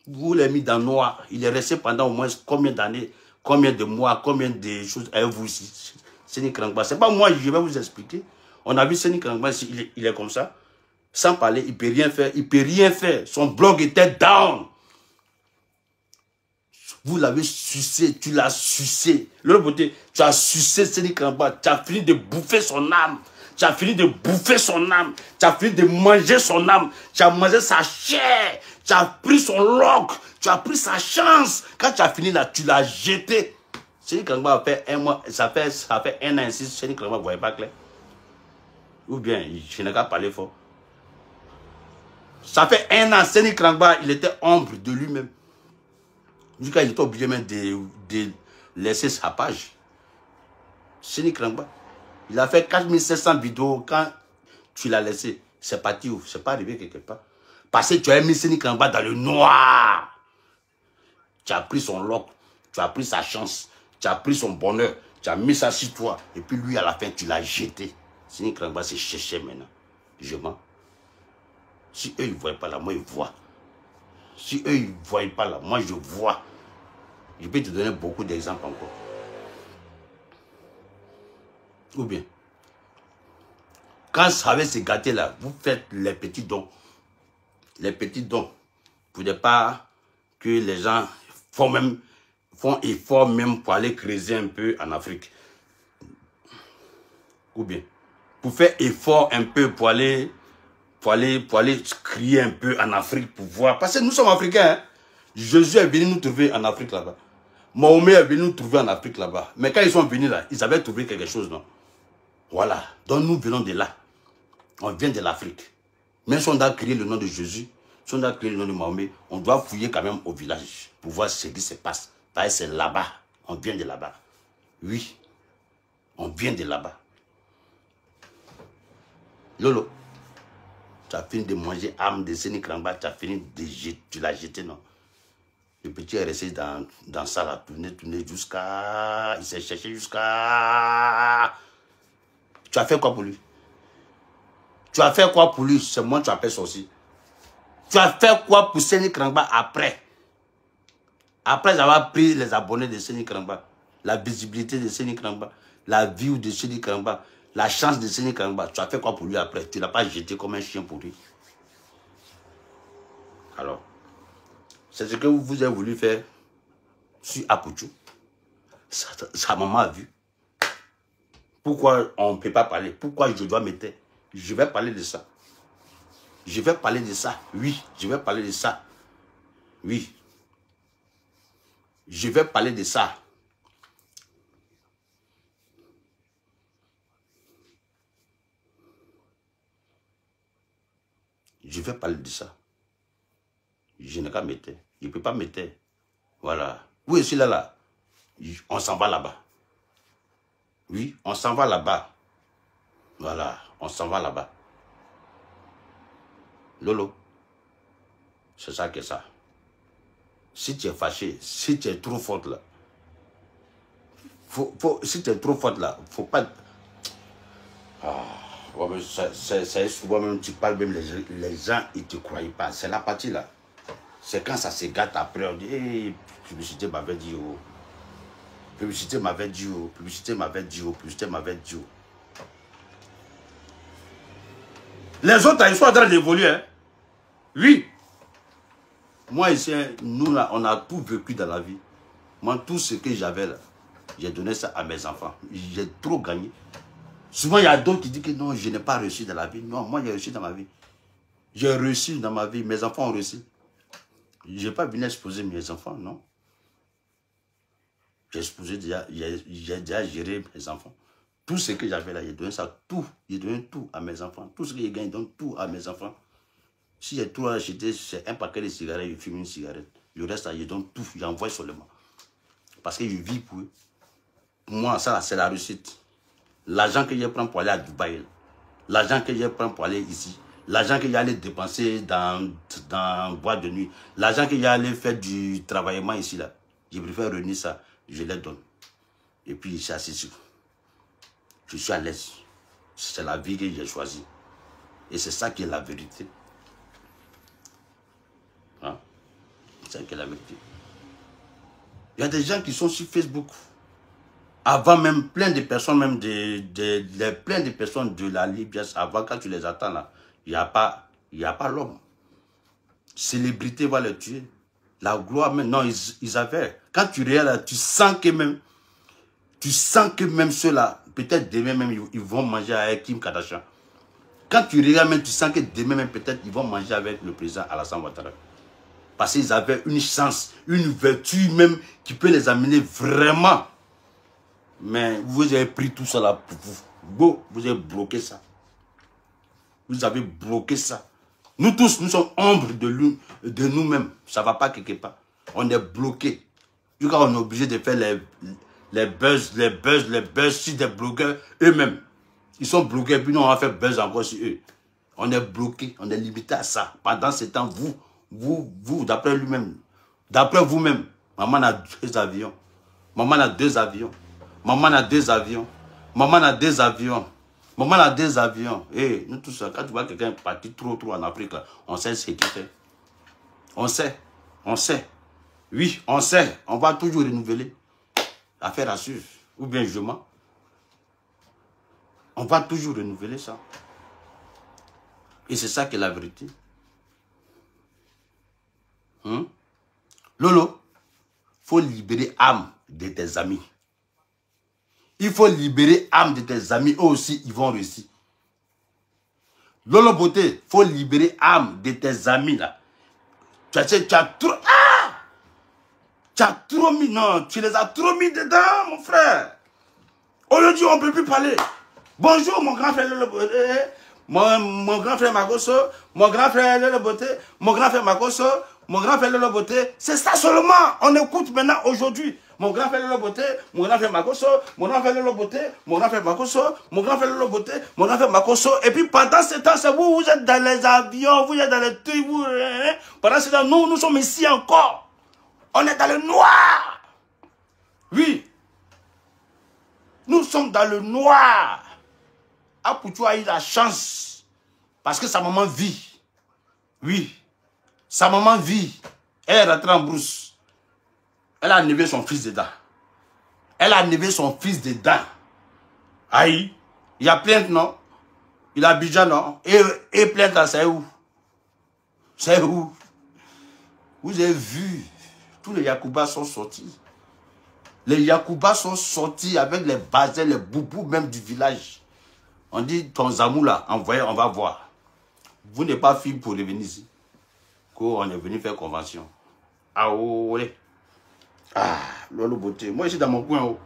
Vous l'avez mis dans le noir. Il est resté pendant au moins combien d'années, combien de mois, combien de choses avec vous ici. Seni Krangba. Ce n'est pas moi, je vais vous expliquer. On a vu Seni Krangba ici, il est comme ça. Sans parler, il ne peut rien faire. Il ne peut rien faire. Son blog était down. Vous l'avez sucé, tu l'as sucé. L'autre côté, tu as sucé Seni Krangba. Tu as fini de bouffer son âme. Tu as fini de bouffer son âme. Tu as fini de manger son âme. Tu as mangé sa chair. Tu as pris son loc. Tu as pris sa chance. Quand tu as fini là, tu l'as jeté. Seni Krangba a fait un mois. Ça fait un an ici. Seni Krangba ne voyait pas clair. Ou bien, je n'ai qu'à parler fort. Ça fait un an. Seni Krangba, il était ombre de lui-même. Jusqu'à il était obligé même de laisser sa page. Seni Krangba. Il a fait 4700 vidéos. Quand tu l'as laissé, c'est parti où? C'est pas arrivé quelque part. Parce que tu as mis Seni Krangba dans le noir. Tu as pris son loc. Tu as pris sa chance. Tu as pris son bonheur. Tu as mis ça sur toi. Et puis lui, à la fin, tu l'as jeté. Seni Krangba s'est cherché maintenant. Je mens. Si eux, ils ne voient pas là, moi, ils voient. Si eux, ils ne voient pas là, moi, je vois. Je peux te donner beaucoup d'exemples encore. Ou bien, quand ça va se gâter là, vous faites les petits dons. Les petits dons. Pour ne pas que les gens font effort même pour aller creuser un peu en Afrique. Ou bien, pour faire effort un peu pour aller crier un peu en Afrique pour voir. Parce que nous sommes africains. Hein? Jésus est venu nous trouver en Afrique là-bas. Mahomet est venu nous trouver en Afrique là-bas. Mais quand ils sont venus là, ils avaient trouvé quelque chose, non? Voilà. Donc nous venons de là. On vient de l'Afrique. Même si on doit crier le nom de Jésus, si on doit crier le nom de Mahomet, on doit fouiller quand même au village pour voir ce qui se passe. Parce que c'est là-bas. On vient de là-bas. Oui. On vient de là-bas. Lolo, tu as fini de manger âme de Seni Krangba, tu as fini de jeter, tu l'as jeté, non? Le petit est resté dans ça, là, tourner jusqu'à... Il s'est cherché jusqu'à... Tu as fait quoi pour lui? Tu as fait quoi pour lui? C'est moi que tu appelles sorcier. Tu as fait quoi pour Seni Krangba après? Après avoir pris les abonnés de Seni Krangba, la visibilité de Seni Krangba, la vue de Seni Krangba, la chance de Seni Krangba, tu as fait quoi pour lui après? Tu ne l'as pas jeté comme un chien pour lui. Alors, c'est ce que vous avez voulu faire sur Apouchou. Sa maman a vu. Pourquoi on ne peut pas parler? Pourquoi je dois me taire? Je vais parler de ça. Je vais parler de ça. Oui, je vais parler de ça. Oui. Je vais parler de ça. Je vais parler de ça. Je n'ai qu'à me taire. Je ne peux pas me taire. Voilà. Où est-ce qu'il est là? On s'en va là-bas. Oui, on s'en va là-bas. Voilà, on s'en va là-bas. Lolo, c'est ça que ça. Si tu es fâché, si tu es trop forte là, Si tu es trop forte là, faut pas... Ah, ouais, c'est souvent même, tu parles même, les gens, ils ne te croient pas. C'est la partie là. C'est quand ça se gâte après, on dit, hey, publicité m'avait dit, oh. Publicité m'avait dit, oh. Publicité m'avait dit, oh. Publicité m'avait dit, oh. Les autres, ils sont en train d'évoluer. Hein? Oui. Moi, ici, nous, là, on a tout vécu dans la vie. Moi, tout ce que j'avais là, j'ai donné ça à mes enfants. J'ai trop gagné. Souvent, il y a d'autres qui disent que non, je n'ai pas réussi dans la vie. Non, moi, j'ai réussi dans ma vie. J'ai réussi dans ma vie. Mes enfants ont réussi. Je n'ai pas venu exposer mes enfants, non. J'ai exposé déjà, j'ai déjà géré mes enfants. Tout ce que j'avais là, j'ai donné ça, tout. J'ai donné tout à mes enfants. Tout ce que j'ai gagné, je donne tout à mes enfants. Si j'ai tout acheté, c'est un paquet de cigarettes, je fume une cigarette. Le reste, je donne tout, j'envoie seulement. Parce que je vis pour eux. Pour moi, ça, c'est la réussite. L'argent que je prends pour aller à Dubaï, l'argent que je prends pour aller ici, l'argent que j'allais dépenser dans boîte de nuit, l'argent que j'allais faire du travaillement ici, là, je préfère réunir ça, je les donne. Et puis, c'est assez. Je suis à l'aise. C'est la vie que j'ai choisie. Et c'est ça qui est la vérité. Hein? C'est ça qui est la vérité. Il y a des gens qui sont sur Facebook. Avant même, plein de personnes, même plein de personnes de la Libye, avant quand tu les attends là, il n'y a pas l'homme. Célébrité va les tuer. La gloire, même, non, ils avaient. Quand tu regardes, tu sens que même ceux-là, peut-être demain même, ils vont manger avec Kim Kardashian. Quand tu regardes même, tu sens que demain même, peut-être, ils vont manger avec le président Alassane Ouattara. Parce qu'ils avaient une chance, une vertu même, qui peut les amener vraiment. Mais vous avez pris tout ça là pour vous. Vous avez bloqué ça. Vous avez bloqué ça. Nous tous, nous sommes ombres de nous-mêmes. Ça ne va pas quelque part. On est bloqué. Du coup, on est obligé de faire les buzz sur des blogueurs eux-mêmes. Ils sont bloqués, puis nous, on va faire buzz encore sur eux. On est bloqué, on est limité à ça. Pendant ce temps, vous, d'après lui-même, d'après vous-même, maman a 2 avions. Maman a 2 avions. Maman a 2 avions. Maman a 2 avions. Maman a 2 avions. Et nous tous, quand tu vois quelqu'un partir trop en Afrique, là, on sait ce qu'il fait. On sait. On sait. Oui, on sait. On va toujours renouveler. Affaire à suivre. Ou bien je mens. On va toujours renouveler ça. Et c'est ça qui est la vérité. Lolo, il faut libérer âme de tes amis. Il faut libérer âme de tes amis. Eux aussi, ils vont réussir. Lolo Beauté, il faut libérer âme de tes amis là. Tu as trop... Ah! Tu as trop mis... Non, tu les as trop mis dedans, mon frère. Aujourd'hui, on ne peut plus parler. Bonjour, mon grand frère Lolo Beauté. Mon grand frère Makosso. Mon grand frère Lolo Beauté. Mon grand frère Makosso. Mon grand frère Lolo Beauté. C'est ça seulement. On écoute maintenant aujourd'hui. Mon grand frère Lolo Beauté, mon grand frère Makosso, mon grand frère Lolo Beauté, mon grand frère Makosso, mon grand frère Lolo Beauté, mon grand frère Makosso. Et puis pendant ce temps, c'est vous êtes dans les avions, vous êtes dans les trucs, pendant ce temps, nous sommes ici encore. On est dans le noir. Oui. Nous sommes dans le noir. Apoutou a eu la chance. Parce que sa maman vit. Oui. Sa maman vit. Elle est rentrée en brousse. Elle a enlevé son fils dedans. Elle a enlevé son fils dedans. Aïe. Il y a plainte, non? Il a Abidjan, non? Et plainte là, c'est où? C'est où? Vous avez vu, tous les Yakoubas sont sortis. Les Yakoubas sont sortis avec les bazins, les boubous même du village. On dit, ton Zamou là, envoyez, on va voir. Vous n'êtes pas fille pour revenir ici. On est venu faire convention. Ah ouais. Ah, Lolo Beauté. Moi, je suis dans mon coin.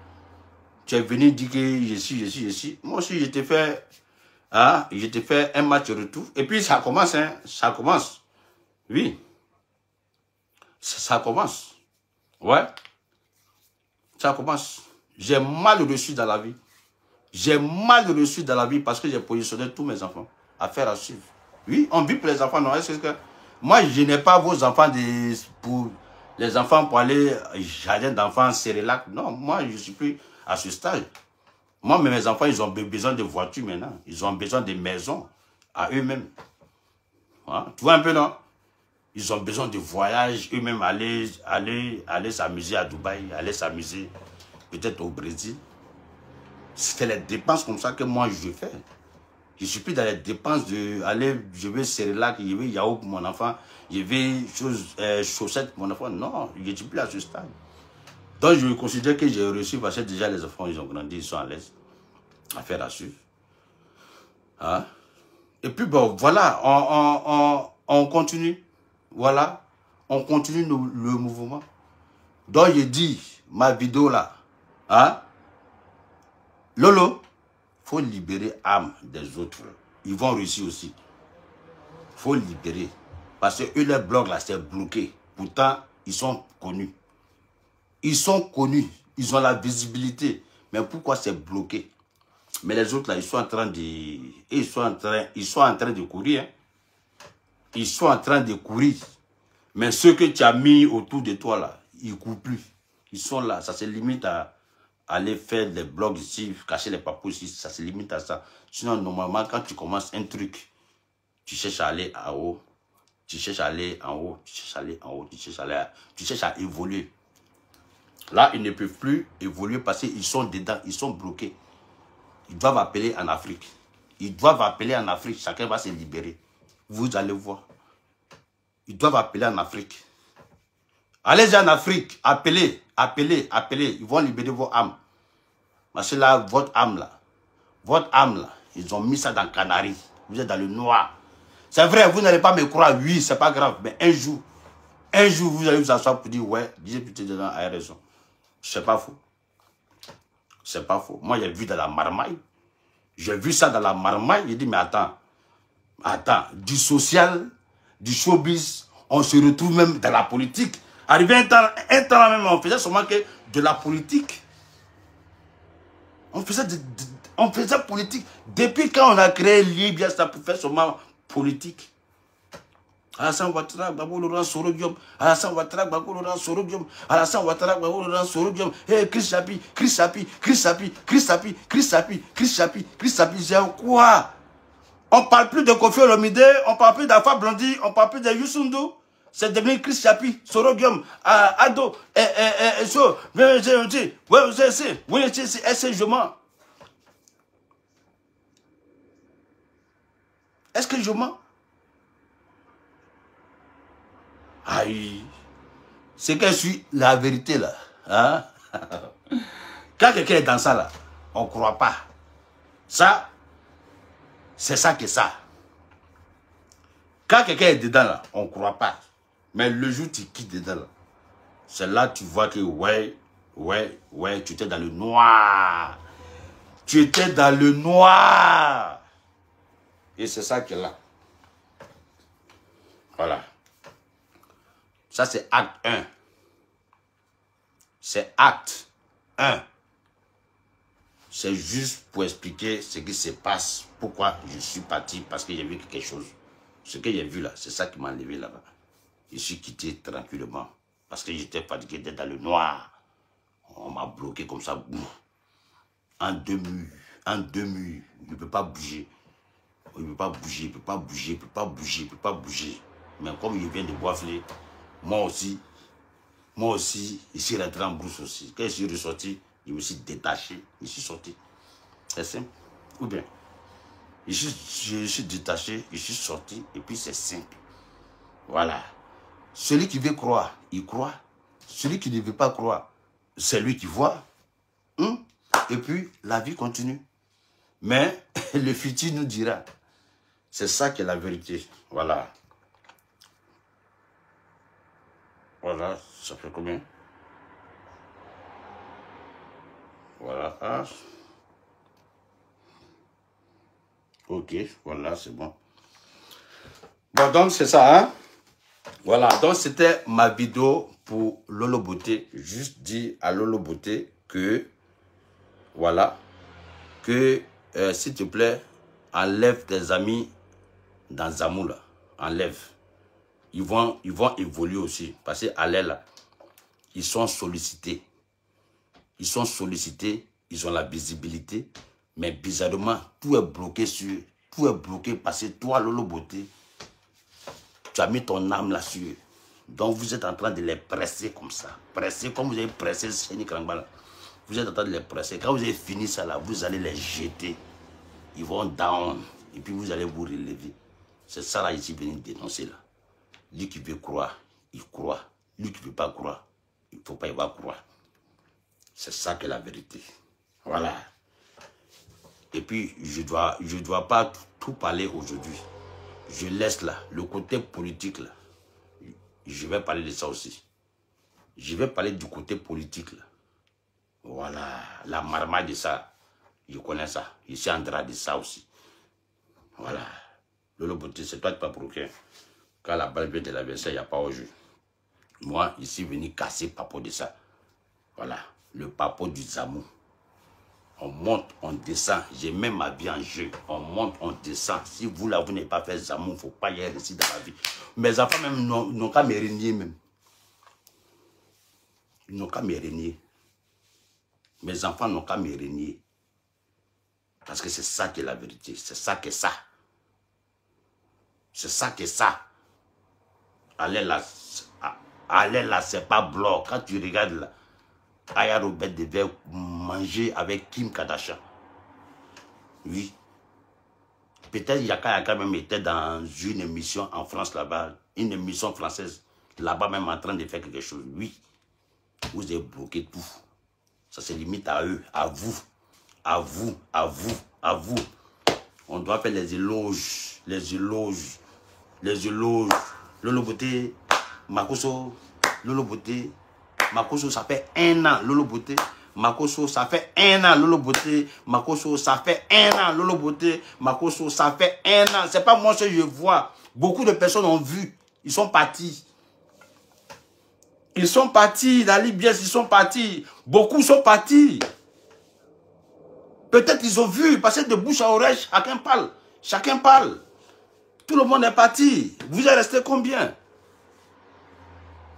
Tu es venu dire que je suis. Moi aussi, je t'ai fait un match retour. Et puis, ça commence, hein. Ça commence. Oui. Ça commence. Ouais. Ça commence. J'ai mal reçu dans la vie. J'ai mal reçu dans la vie parce que j'ai positionné tous mes enfants. Affaire à suivre. Oui, on vit pour les enfants. Non, est-ce que... Moi, je n'ai pas vos enfants pour... Les enfants pour aller jardin d'enfants, c'est relax. Non, moi, je ne suis plus à ce stade. Moi, mes enfants, ils ont besoin de voitures maintenant. Ils ont besoin de maisons à eux-mêmes. Hein? Tu vois un peu, non? Ils ont besoin de voyages, eux-mêmes, aller s'amuser à Dubaï, aller s'amuser peut-être au Brésil. C'est les dépenses comme ça que moi, je fais. Je ne suis plus dans les dépenses de aller, je veux cérélac, je veux yaourt pour mon enfant, je veux chaussettes pour mon enfant. Non, je ne suis plus à ce stade. Donc, je considère que j'ai reçu parce que déjà les enfants, ils ont grandi, ils sont à l'aise. Affaire à suivre. Hein? Et puis, bon, voilà, on continue. Voilà, on continue le mouvement. Donc, je dis, ma vidéo là, hein? Lolo, il faut libérer l'âme des autres. Ils vont réussir aussi. Il faut libérer. Parce que eux, leur blog là, c'est bloqué. Pourtant, ils sont connus. Ils sont connus. Ils ont la visibilité. Mais pourquoi c'est bloqué? Mais les autres là, ils sont en train de... Ils sont en train de courir. Hein. Ils sont en train de courir. Mais ceux que tu as mis autour de toi là, ils ne courent plus. Ils sont là. Ça se limite à aller faire des blogs ici, cacher les papous ici, ça se limite à ça. Sinon, normalement, quand tu commences un truc, tu cherches à aller en haut, tu cherches à aller en haut, tu cherches à aller en haut, tu cherches à évoluer. Là, ils ne peuvent plus évoluer parce qu'ils sont dedans, ils sont bloqués. Ils doivent appeler en Afrique. Ils doivent appeler en Afrique, chacun va se libérer. Vous allez voir. Ils doivent appeler en Afrique. Allez en Afrique, appelez. Ils vont libérer vos âmes. Parce que là, votre âme là, ils ont mis ça dans Canaries. Vous êtes dans le noir. C'est vrai, vous n'allez pas me croire, oui, c'est pas grave. Mais un jour, vous allez vous asseoir pour dire, ouais, disait putain dedans, a raison. C'est pas faux. C'est pas faux. Moi, j'ai vu dans la marmaille. J'ai vu ça dans la marmaille. J'ai dit, mais attends, du social, du showbiz, on se retrouve même dans la politique. Arrivé un temps même, on faisait seulement que de la politique. On faisait politique. Depuis quand on a créé Libya, ça pour faire seulement politique. Alassane Ouattara, Gbagbo Laurent Sorodium. Alassane Ouattara, Gbagbo Laurent Sorodium. Alassane Ouattara, Gbagbo Laurent Sorodium. Hey, Chris Chapi, c'est quoi? On parle plus de Kofi Olomide, on parle plus d'Alpha Blondy, on parle plus de Youssou N'Dour. C'est devenu Chris Chapi, Sorodium, Ado, Est-ce que je mens? Aïe, c'est que je suis la vérité là. Hein? Quand quelqu'un est dans ça là, on ne croit pas. Ça, c'est ça que ça. Quand quelqu'un est dedans là, on ne croit pas. Mais le jour où tu quittes dedans là, c'est là que tu vois que ouais, tu étais dans le noir. Tu étais dans le noir. Et c'est ça qui est là. Voilà. Ça, c'est acte 1. C'est acte 1. C'est juste pour expliquer ce qui se passe. Pourquoi je suis parti. Parce que j'ai vu quelque chose. Ce que j'ai vu là, c'est ça qui m'a enlevé là-bas. Je suis quitté tranquillement. Parce que j'étais fatigué d'être dans le noir. On m'a bloqué comme ça. En deux murs. Je ne peux pas bouger. Il ne peut pas bouger. Mais comme il vient de boifer, moi aussi, je suis rentré en brousse aussi. Quand je suis ressorti, je me suis détaché, je suis sorti. C'est simple. Ou bien, je suis détaché, je suis sorti, et puis c'est simple. Voilà. Celui qui veut croire, il croit. Celui qui ne veut pas croire, c'est lui qui voit. Et puis, la vie continue. Mais le futur nous dira. C'est ça qui est la vérité. Voilà. Voilà, ça fait combien? Voilà. Ah. Ok, voilà, c'est bon. Bon, donc c'est ça, hein? Voilà, donc c'était ma vidéo pour Lolo Beauté. Juste dire à Lolo Beauté que, voilà, que, s'il te plaît, enlève tes amis dans Zamoula. Enlève. Ils vont évoluer aussi. Parce qu'à l'aile, ils sont sollicités. Ils sont sollicités ils ont la visibilité, mais bizarrement, tout est bloqué tout est bloqué parce que toi, Lolo Beauté, tu as mis ton âme là-dessus. Donc vous êtes en train de les presser comme ça. Presser comme vous avez pressé Chéni Krangbala. Vous êtes en train de les presser. Quand vous avez fini ça là, vous allez les jeter. Ils vont down. Et puis vous allez vous relever. C'est ça là, ici, venir dénoncer là. Lui qui veut croire, il croit. Lui qui ne veut pas croire, il ne faut pas y avoir croire. C'est ça que la vérité. Voilà. Et puis, je dois pas tout parler aujourd'hui. Je laisse là, le côté politique là. Je vais parler de ça aussi. Je vais parler du côté politique là. Voilà, la marmaille de ça. Je connais ça. Je suis en drap de ça aussi. Voilà. Lolo Beauté, c'est toi qui pas pour aucun. Quand la balle vient de l'adversaire, il n'y a pas au jeu. Moi, je suis venu casser papo de ça. Voilà, le papo du Zamou. On monte, on descend. J'ai même ma vie en jeu. On monte, on descend. Si vous là, vous n'avez pas fait Zamou, il ne faut pas y aller ici dans la vie. Mes enfants même n'ont qu'à me régner même. Ils n'ont qu'à me régner. Mes enfants n'ont qu'à me régner. Parce que c'est ça qui est la vérité. C'est ça que ça. C'est ça que ça. Allez là, c'est pas bloc. Quand tu regardes là, Aya Robert devait manger avec Kim Kardashian. Oui. Peut-être Yaka même était dans une émission en France là-bas, une émission française, là-bas même en train de faire quelque chose. Oui. Vous avez bloqué tout. Ça se limite à eux, à vous, à vous, à vous, à vous. On doit faire les éloges, les éloges, les éloges. Lolo Beauté, Makoso, Lolo Beauté, Makoso, ça fait 1 an, Lolo Beauté. Makoso, ça fait 1 an, Lolo Beauté. Makoso, ça fait 1 an, Lolo Beauté. Makoso, ça fait 1 an. C'est pas moi que je vois. Beaucoup de personnes ont vu. Ils sont partis. Ils sont partis. Dans l'IBS, ils sont partis. Beaucoup sont partis. Peut-être ils ont vu. Passer de bouche à oreille. Chacun parle. Chacun parle. Tout le monde est parti. Vous êtes resté combien?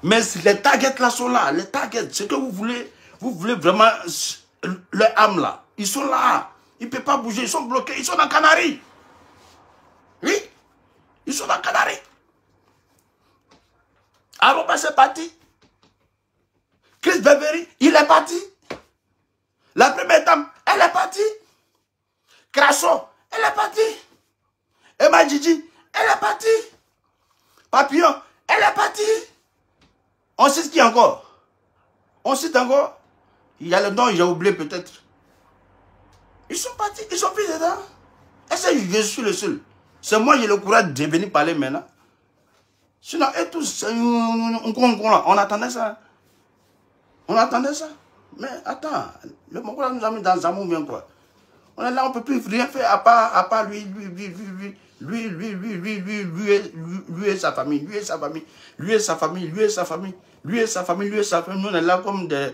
Mais les targets là sont là. Les targets, ce que vous voulez vraiment, leur âme là, ils sont là. Ils ne peuvent pas bouger, ils sont bloqués, ils sont dans Canaries. Oui, ils sont dans Canaries. Alors, c'est parti. Chris Beverly, il est parti. La première dame, elle est partie. Crasso, elle est partie. Emma Gigi, elle est partie. Papillon, elle est partie. On cite qui encore? On cite encore? Il y a le nom, j'ai oublié peut-être. Ils sont partis, ils sont pris dedans. Est-ce que je suis le seul? C'est moi qui ai le courage de venir parler maintenant. Sinon, et tous, on attendait ça. On attendait ça. Mais attends, le Mongola nous a mis dans Zamou bien quoi. On est là, on ne peut plus rien faire à part lui et sa famille, lui et sa famille, lui et sa famille, lui et sa famille, lui et sa famille, lui et sa famille. Nous, on est là comme des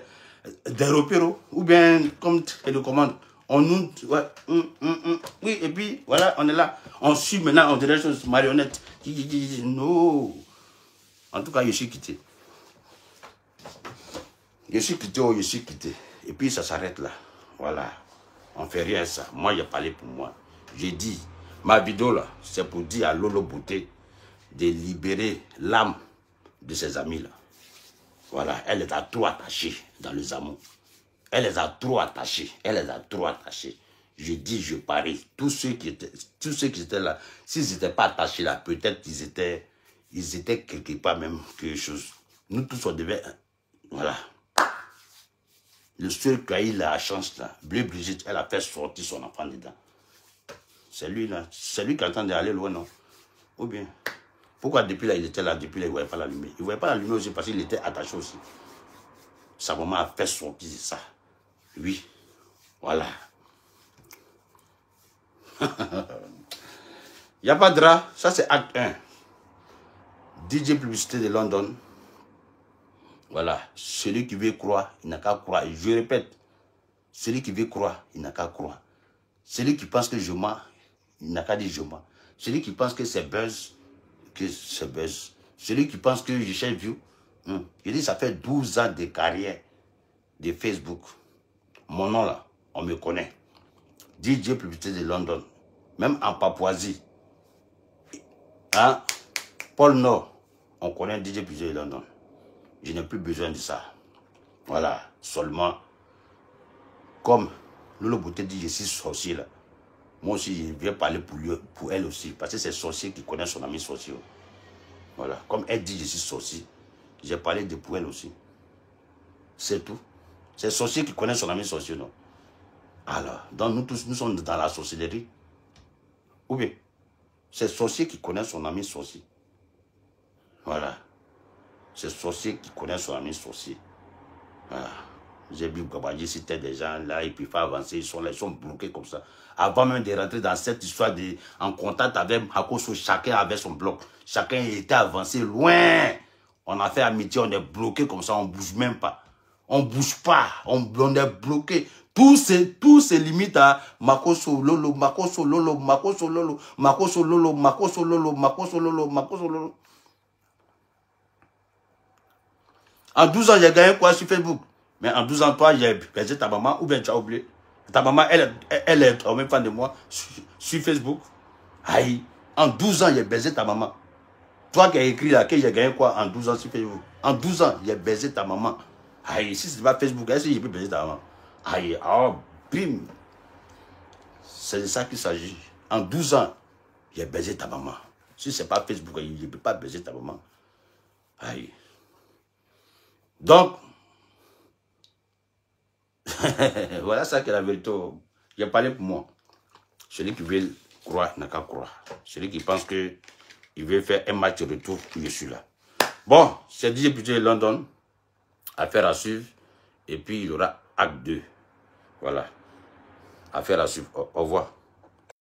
repéros, ou bien comme télécommande. On nous, ouais, oui, et puis, voilà, on est là. On suit maintenant en direction de marionnette. Non. En tout cas, je suis quitté. Je suis quitté, oh, je suis quitté. Et puis, ça s'arrête là. Voilà. On ne fait rien ça. Moi, j'ai parlé pour moi. J'ai dit, ma vidéo là, c'est pour dire à Lolo Beauté de libérer l'âme de ses amis là. Voilà, elle les a trop attachés dans les amours. Elle les a trop attachés. Elle les a trop attachés. Je dis, je parie. Tous ceux qui étaient là, s'ils n'étaient pas attachés là, peut-être ils étaient quelque part même quelque chose. Nous tous, on devait... Voilà. Le seul qui a eu la chance là, Bleu Brigitte, elle a fait sortir son enfant dedans. C'est lui là. C'est lui qui est en train d'aller loin, non? Ou bien... Pourquoi depuis là, il était là, depuis là, il ne voyait pas la lumière? Il ne voyait pas la lumière aussi parce qu'il était attaché aussi. Sa maman a fait sortir ça. Oui. Voilà. Il n'y a pas de drap. Ça, c'est acte 1. DJ Publicité de London. Voilà. Celui qui veut croire, il n'a qu'à croire. Et je répète, celui qui veut croire, il n'a qu'à croire. Celui qui pense que je mens, il n'a qu'à dire je mens. Celui qui pense que c'est buzz, que c'est buzz. Celui qui pense que je cherche view, il dit ça fait 12 ans de carrière de Facebook. Mon nom là, on me connaît. DJ Publicité de London. Même en Papouasie. Hein? Pôle Nord, on connaît DJ Publicité de London. Je n'ai plus besoin de ça. Voilà, seulement, comme Lolo Beauté dit, je suis sorcier là. Moi aussi, je viens parler pour elle aussi. Parce que c'est sorcier qui connaît son ami sorcier. Voilà, comme elle dit, je suis sorcier. J'ai parlé de pour elle aussi. C'est tout. C'est sorcier qui connaît son ami sorcier, non? Alors, donc nous tous, nous sommes dans la sorcellerie. Ou bien, c'est sorcier qui connaît son ami sorcier. Voilà. C'est sorcier qui connaît son ami sorcier. Voilà. J'ai vu Gabadji, c'était des gens là, ils peuvent pas avancer, ils sont là, ils sont bloqués comme ça. Avant même de rentrer dans cette histoire en contact avec Makosso, chacun avait son bloc. Chacun était avancé loin. On a fait amitié, on est bloqué comme ça, on bouge même pas. On bouge pas, on est bloqué. Tout se limite à Makosso Lolo, Makosso Lolo, Makosso Lolo, Makosso Lolo, Makosso Lolo, Makosso Lolo, Makosso Lolo. En 12 ans, j'ai gagné quoi sur Facebook? Mais en 12 ans, toi, j'ai baisé ta maman ou bien tu as oublié? Ta maman, elle est en même fan de moi sur Facebook. Aïe, en 12 ans, j'ai baisé ta maman. Toi qui as écrit là, que j'ai gagné quoi en 12 ans sur Facebook? En 12 ans, j'ai baisé ta maman. Aïe, si ce n'est pas Facebook, est-ce que j'ai pu baiser ta maman? Aïe, oh, bim. C'est de ça qu'il s'agit. En 12 ans, j'ai baisé ta maman. Si ce n'est pas Facebook, je ne peux pas baiser ta maman. Aïe. Donc, voilà ça que la vérité. J'ai parlé pour moi. Celui qui veut croire n'a qu'à croire. Celui qui pense qu'il veut faire un match de retour, je suis là. Bon, c'est DJ Publicité de London. Affaire à suivre. Et puis il y aura acte 2. Voilà. Affaire à suivre. Au revoir.